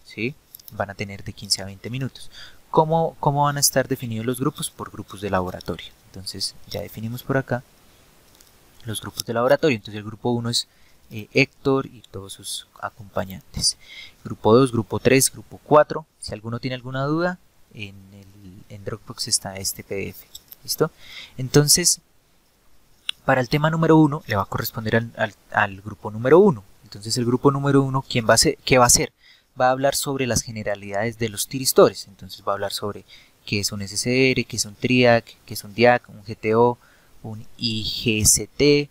¿sí? Van a tener de 15 a 20 minutos. ¿Cómo van a estar definidos los grupos? Por grupos de laboratorio. Entonces, ya definimos por acá los grupos de laboratorio. Entonces el grupo 1 es Héctor y todos sus acompañantes. Grupo 2, grupo 3, grupo 4. Si alguno tiene alguna duda, en Dropbox está este PDF. ¿Listo? Entonces, para el tema número 1 le va a corresponder al grupo número 1. Entonces el grupo número 1, ¿qué va a hacer? Va a hablar sobre las generalidades de los tiristores. Entonces va a hablar sobre qué es un SCR, qué es un TRIAC, qué es un DIAC, un GTO, un IGCT,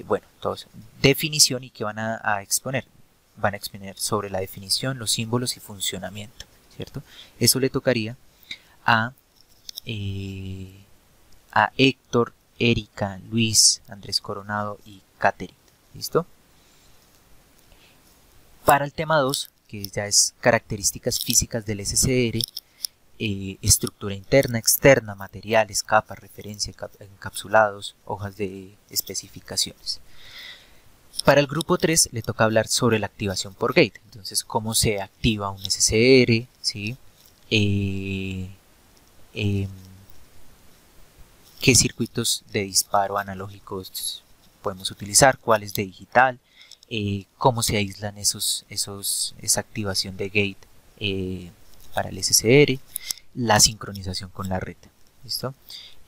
bueno, todos, definición y que van a exponer. Van a exponer sobre la definición, los símbolos y funcionamiento, ¿cierto? Eso le tocaría a Héctor, Erika, Luis, Andrés Coronado y Catherine, ¿listo? Para el tema 2, que ya es características físicas del SCR, estructura interna, externa, materiales, capas, referencia, encapsulados, hojas de especificaciones. Para el grupo 3 le toca hablar sobre la activación por gate, entonces cómo se activa un SCR, ¿sí? Qué circuitos de disparo analógicos podemos utilizar, cuáles de digital, cómo se aíslan esa activación de gate para el SCR, la sincronización con la red. ¿Listo?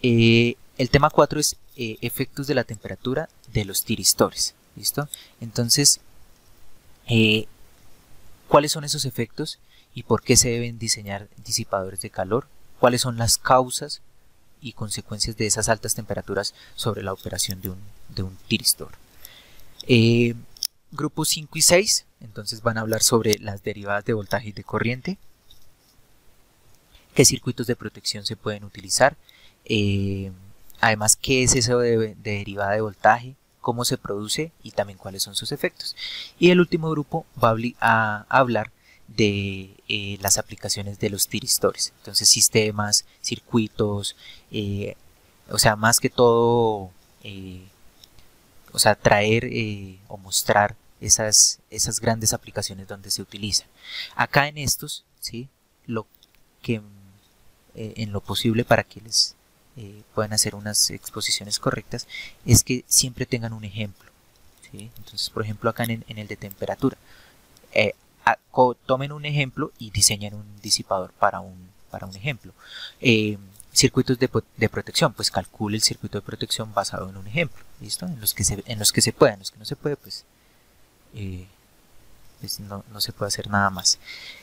El tema 4 es efectos de la temperatura de los tiristores. ¿Listo? Entonces, ¿cuáles son esos efectos y por qué se deben diseñar disipadores de calor? ¿Cuáles son las causas y consecuencias de esas altas temperaturas sobre la operación de un tiristor? Grupos 5 y 6, entonces van a hablar sobre las derivadas de voltaje y de corriente, qué circuitos de protección se pueden utilizar, además qué es eso de derivada de voltaje, cómo se produce y también cuáles son sus efectos. Y el último grupo va a hablar de las aplicaciones de los tiristores, entonces sistemas, circuitos, o sea, más que todo, o sea, traer o mostrar esas grandes aplicaciones donde se utiliza. Acá en estos, ¿sí? Lo que en lo posible para que les puedan hacer unas exposiciones correctas es que siempre tengan un ejemplo, ¿sí? Entonces, por ejemplo, acá en el de temperatura, tomen un ejemplo y diseñen un disipador para un ejemplo. Circuitos de protección, pues calcule el circuito de protección basado en un ejemplo, ¿listo? En los que se pueda, en los que no se puede, pues no se puede hacer nada más.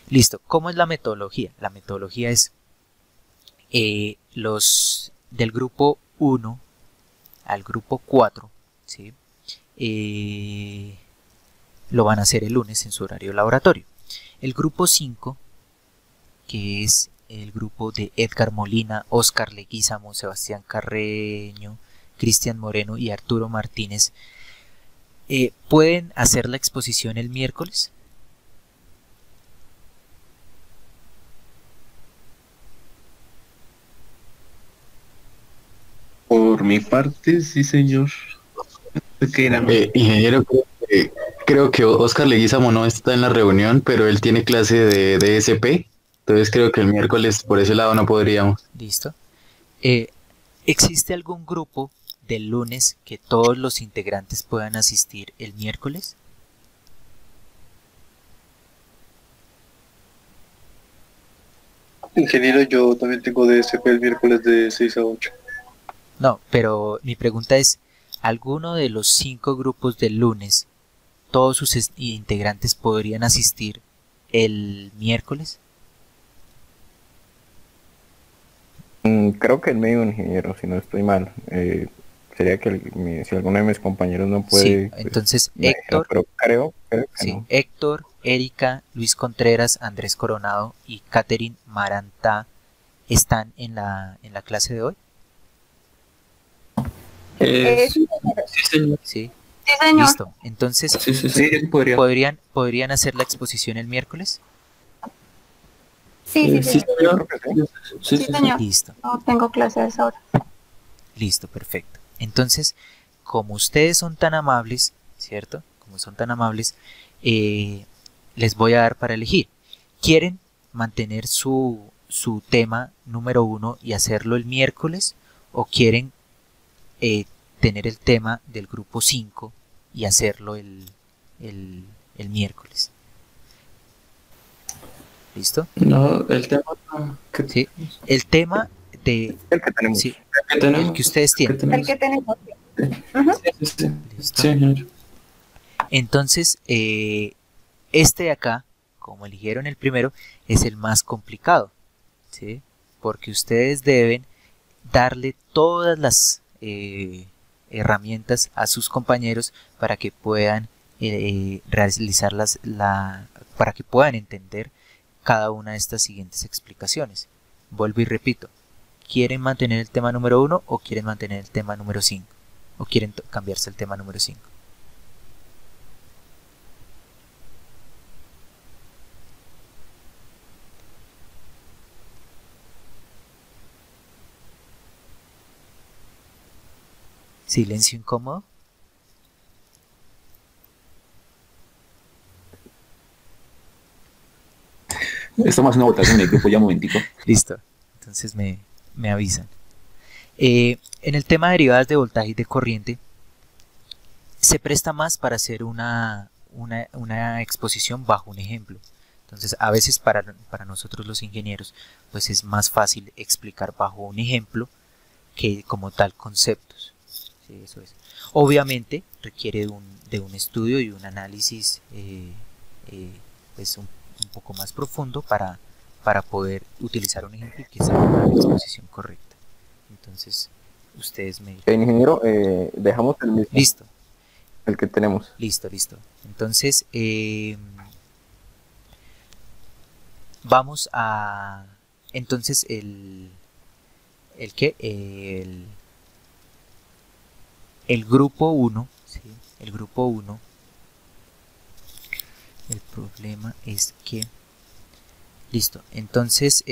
Listo. ¿Cómo es la metodología? La metodología es los del grupo 1 al grupo 4, ¿sí? Lo van a hacer el lunes en su horario laboratorio. El grupo 5, que es el grupo de Edgar Molina, Oscar Leguízamo, Sebastián Carreño, Cristian Moreno y Arturo Martínez, ¿pueden hacer la exposición el miércoles? Por mi parte, sí, señor. Ingeniero, creo que Oscar Leguízamo no está en la reunión, pero él tiene clase de DSP, entonces creo que el miércoles por ese lado no podríamos. Listo. ¿Existe algún grupo del lunes que todos los integrantes puedan asistir el miércoles? Ingeniero, yo también tengo DSP el miércoles de 6 a 8. No, pero mi pregunta es, ¿alguno de los 5 grupos del lunes, todos sus integrantes podrían asistir el miércoles? Creo que el medio ingeniero, si no estoy mal. Sería que si alguno de mis compañeros no puede... Sí, entonces pues, Héctor, pero creo que sí, no. Héctor, Erika, Luis Contreras, Andrés Coronado y Catherine Marantá están en la clase de hoy. Sí, señor. Sí. Sí, señor. Listo. Entonces, Sí, podría. ¿podrían hacer la exposición el miércoles? Sí, Sí, señor. señor. Sí, señor. Listo. No tengo clase a esa hora. Listo, perfecto. Entonces, como ustedes son tan amables, ¿cierto? Como son tan amables, les voy a dar para elegir. ¿Quieren mantener su tema número 1 y hacerlo el miércoles? ¿O quieren tener el tema del grupo 5 y hacerlo el miércoles? ¿Listo? No, el tema Sí. El tema de... El que tenemos. Sí, que tenemos. el que ustedes tienen. El que tenemos. Sí. ¿Listo? Señor. Entonces, este de acá, como eligieron el primero, es el más complicado, ¿sí? Porque ustedes deben darle todas las herramientas a sus compañeros para que puedan realizarlas, para que puedan entender cada una de estas siguientes explicaciones. Vuelvo y repito, ¿quieren mantener el tema número 1 o quieren mantener el tema número 5? ¿O quieren cambiarse el tema número 5? Silencio incómodo. Estamos haciendo votación en el grupo ya un momentico. Listo. Entonces me avisan. En el tema de derivadas de voltaje y de corriente, se presta más para hacer una exposición bajo un ejemplo. Entonces, a veces para nosotros los ingenieros, pues es más fácil explicar bajo un ejemplo que como tal conceptos. Sí, eso es. Obviamente requiere de un estudio y un análisis pues un poco más profundo para poder utilizar un ejemplo y que sea una exposición correcta. Entonces, ustedes me... Ingeniero, dejamos el mismo. Listo. El que tenemos. Listo. Entonces, vamos a... Entonces, el grupo 1, ¿sí? El grupo 1, el problema es que... Listo, entonces...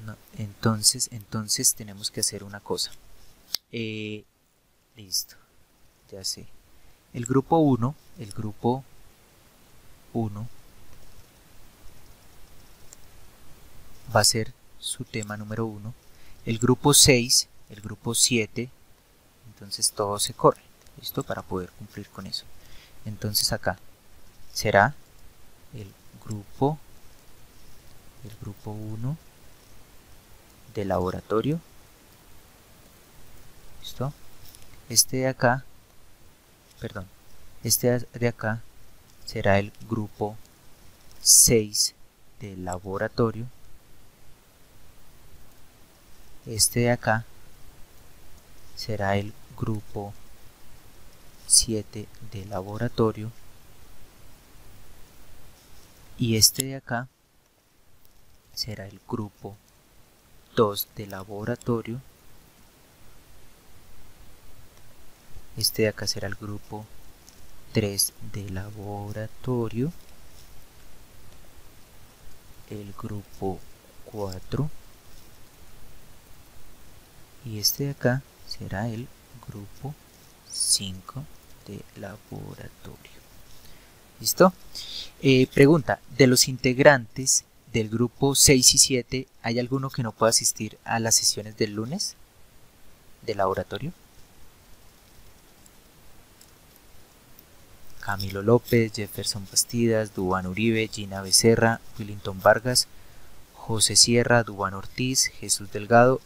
no, entonces tenemos que hacer una cosa. Listo, ya sé. El grupo 1 va a ser su tema número 1. El grupo 6, el grupo 7, entonces todo se corre, ¿listo? Para poder cumplir con eso. Entonces acá será el grupo 1 de laboratorio, ¿listo? Este de acá, perdón, este de acá será el grupo 6 de laboratorio. Este de acá será el grupo 7 de laboratorio. Y este de acá será el grupo 2 de laboratorio. Este de acá será el grupo 3 de laboratorio. El grupo 4. Y este de acá será el grupo 5 de laboratorio. ¿Listo? Pregunta, de los integrantes del grupo 6 y 7, ¿hay alguno que no pueda asistir a las sesiones del lunes de laboratorio? Camilo López, Jefferson Bastidas, Duván Uribe, Gina Becerra, Willington Vargas, José Sierra, Duván Ortiz, Jesús Delgado,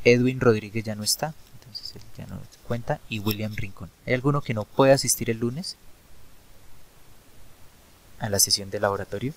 Edwin Rodríguez ya no está, entonces él ya no cuenta, y William Rincón. ¿Hay alguno que no puede asistir el lunes a la sesión de laboratorio?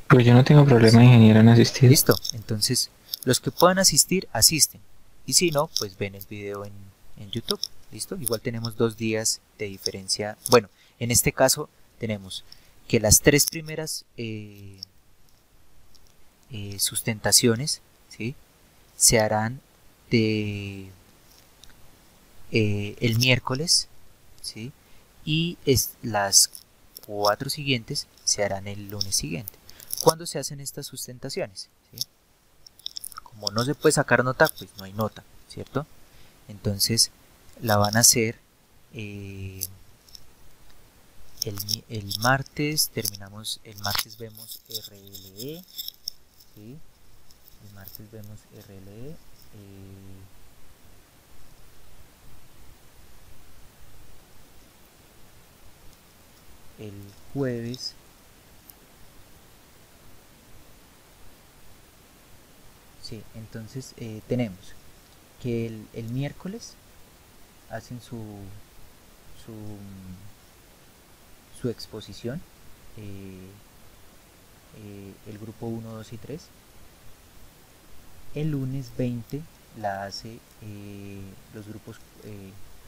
Pues yo no tengo problema, ingeniero, en asistir. Listo, entonces los que puedan asistir, asisten. Y si no, pues ven el video en YouTube. Listo, igual tenemos 2 días de diferencia. Bueno, en este caso tenemos que las 3 primeras sustentaciones, ¿sí?, se harán de el miércoles, ¿sí?, y las 4 siguientes se harán el lunes siguiente. ¿Cuándo se hacen estas sustentaciones? ¿Sí? Como no se puede sacar nota, pues no hay nota, ¿cierto? Entonces la van a hacer el martes. Terminamos, el martes vemos RLE, ¿sí? El martes vemos RLE. El jueves sí, entonces tenemos que el miércoles hacen su exposición, el grupo 1, 2 y 3. El lunes 20 la hace los grupos,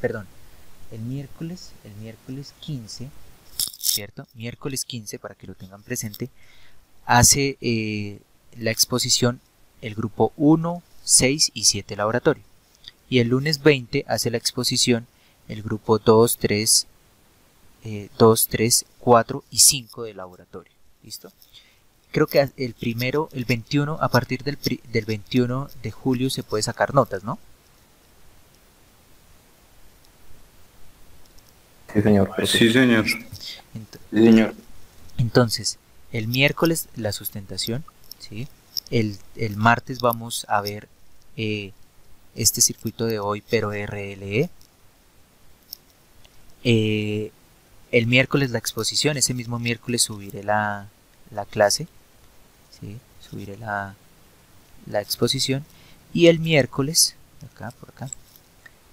perdón, el miércoles 15, ¿cierto? Miércoles 15, para que lo tengan presente, hace la exposición el grupo 1, 6 y 7 laboratorio. Y el lunes 20 hace la exposición el grupo 2, 3, 4 y 5 de laboratorio. ¿Listo? Creo que el primero, el 21, a partir del 21 de julio se puede sacar notas, ¿no? Sí, señor. Sí, señor. Sí, señor. Entonces, el miércoles la sustentación, ¿sí? El martes vamos a ver este circuito de hoy, pero RLE. El miércoles la exposición, ese mismo miércoles subiré la clase, ¿sí? Subiré la exposición. Y el miércoles, acá, por acá,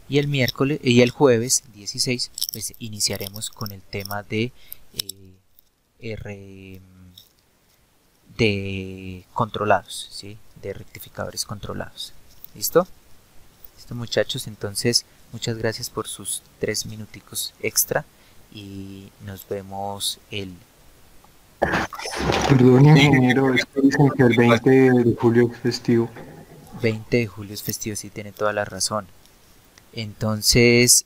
y el miércoles y el jueves 16, pues iniciaremos con el tema de de controlados, ¿sí? De rectificadores controlados. ¿Listo? Listo, muchachos, entonces muchas gracias por sus 3 minuticos extra y nos vemos el... Perdón, ingeniero, es que dicen que el 20 de julio es festivo. 20 de julio es festivo, sí, tiene toda la razón. Entonces,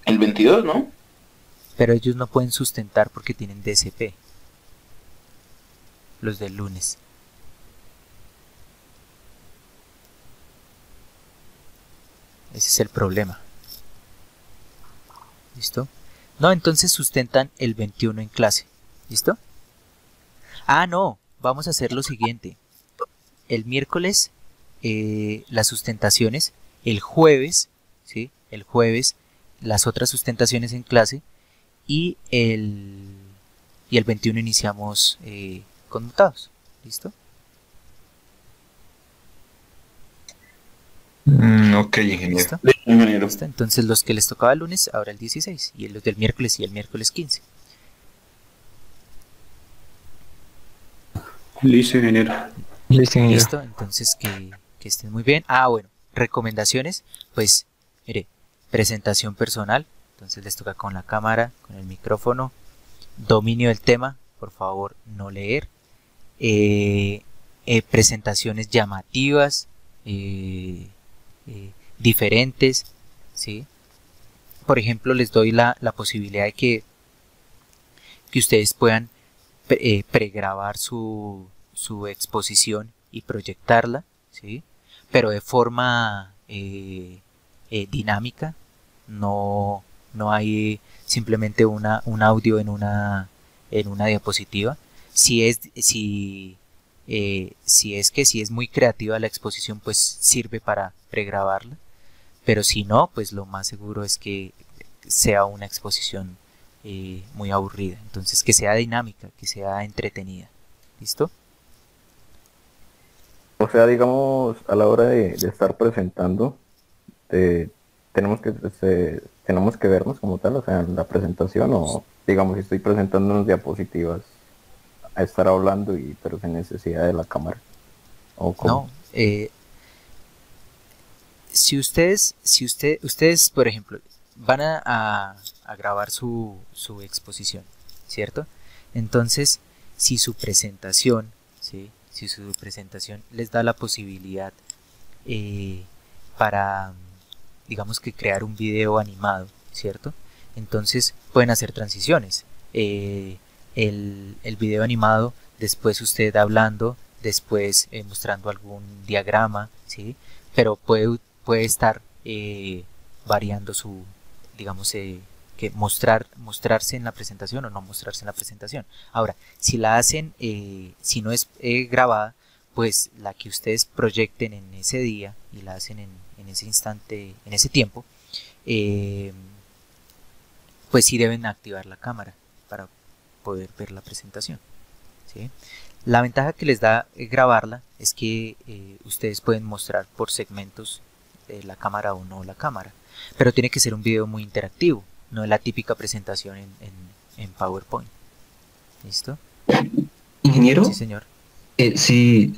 El 22, ¿no? Pero ellos no pueden sustentar porque tienen DSP. Los del lunes. Ese es el problema. ¿Listo? No, entonces sustentan el 21 en clase. ¿Listo? Ah, no. Vamos a hacer lo siguiente. El miércoles las sustentaciones. El jueves, ¿sí? El jueves las otras sustentaciones en clase. Y el 21 iniciamos conmutados. ¿Listo? Ok, ingeniero. ¿Listo? ¿Listo? Entonces los que les tocaba el lunes, ahora el 16. Y los del miércoles y el miércoles 15. Listo, ingeniero. Listo, ingeniero. Listo, entonces que estén muy bien. Ah, bueno, recomendaciones. Pues, mire, presentación personal. Entonces les toca con la cámara, con el micrófono. Dominio del tema, por favor, no leer. Presentaciones llamativas. Diferentes, ¿sí? Por ejemplo, les doy la posibilidad de que ustedes puedan pregrabar su exposición y proyectarla, ¿sí? Pero de forma dinámica, no hay simplemente un audio en una diapositiva. Si es muy creativa la exposición, pues sirve para pregrabarla, pero si no, pues lo más seguro es que sea una exposición muy aburrida. Entonces que sea dinámica, que sea entretenida. ¿Listo? O sea, digamos, a la hora de estar presentando, tenemos que vernos como tal, o sea, en la presentación, o digamos, si estoy presentando unas diapositivas, a estar hablando pero sin necesidad de la cámara. ¿O cómo? No, si ustedes, por ejemplo, van a grabar su exposición, ¿cierto? Entonces, si su presentación, ¿sí? Si su presentación les da la posibilidad para, digamos que crear un video animado, ¿cierto? Entonces pueden hacer transiciones. El video animado, después usted hablando, después mostrando algún diagrama, ¿sí? Pero puede estar variando su, digamos, que mostrarse en la presentación o no mostrarse en la presentación. Ahora, si la hacen, si no es grabada, pues la que ustedes proyecten en ese día y la hacen en ese instante, en ese tiempo, pues sí deben activar la cámara para poder ver la presentación, ¿sí? La ventaja que les da grabarla es que ustedes pueden mostrar por segmentos la cámara o no la cámara, pero tiene que ser un video muy interactivo, no es la típica presentación en PowerPoint. ¿Listo? Ingeniero, Sí, señor. si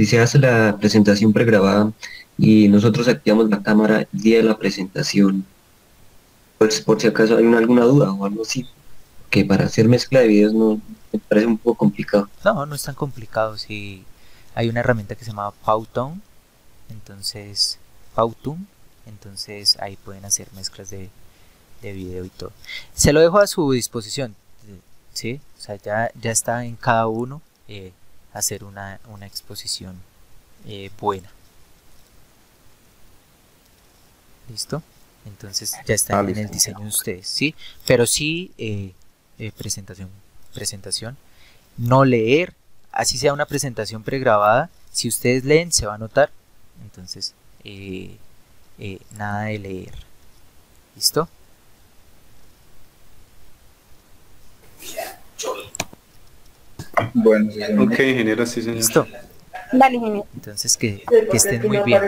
se hace la presentación pregrabada y nosotros activamos la cámara el día de la presentación, pues por si acaso hay alguna duda o algo así, que para hacer mezcla de videos no me parece un poco complicado. No es tan complicado. Si hay una herramienta que se llama Powtoon, entonces ahí pueden hacer mezclas de video y todo. Se lo dejo a su disposición, ¿sí? O sea, ya está en cada uno hacer una exposición buena. ¿Listo? Entonces ya está en el diseño de ustedes, ¿sí? Pero sí presentación, no leer, así sea una presentación pregrabada, si ustedes leen se va a notar, entonces nada de leer. ¿Listo? Bueno, sí, ok, ingeniero, sí, señor. ¿Listo? Vale, ingeniero. Entonces que estén muy bien.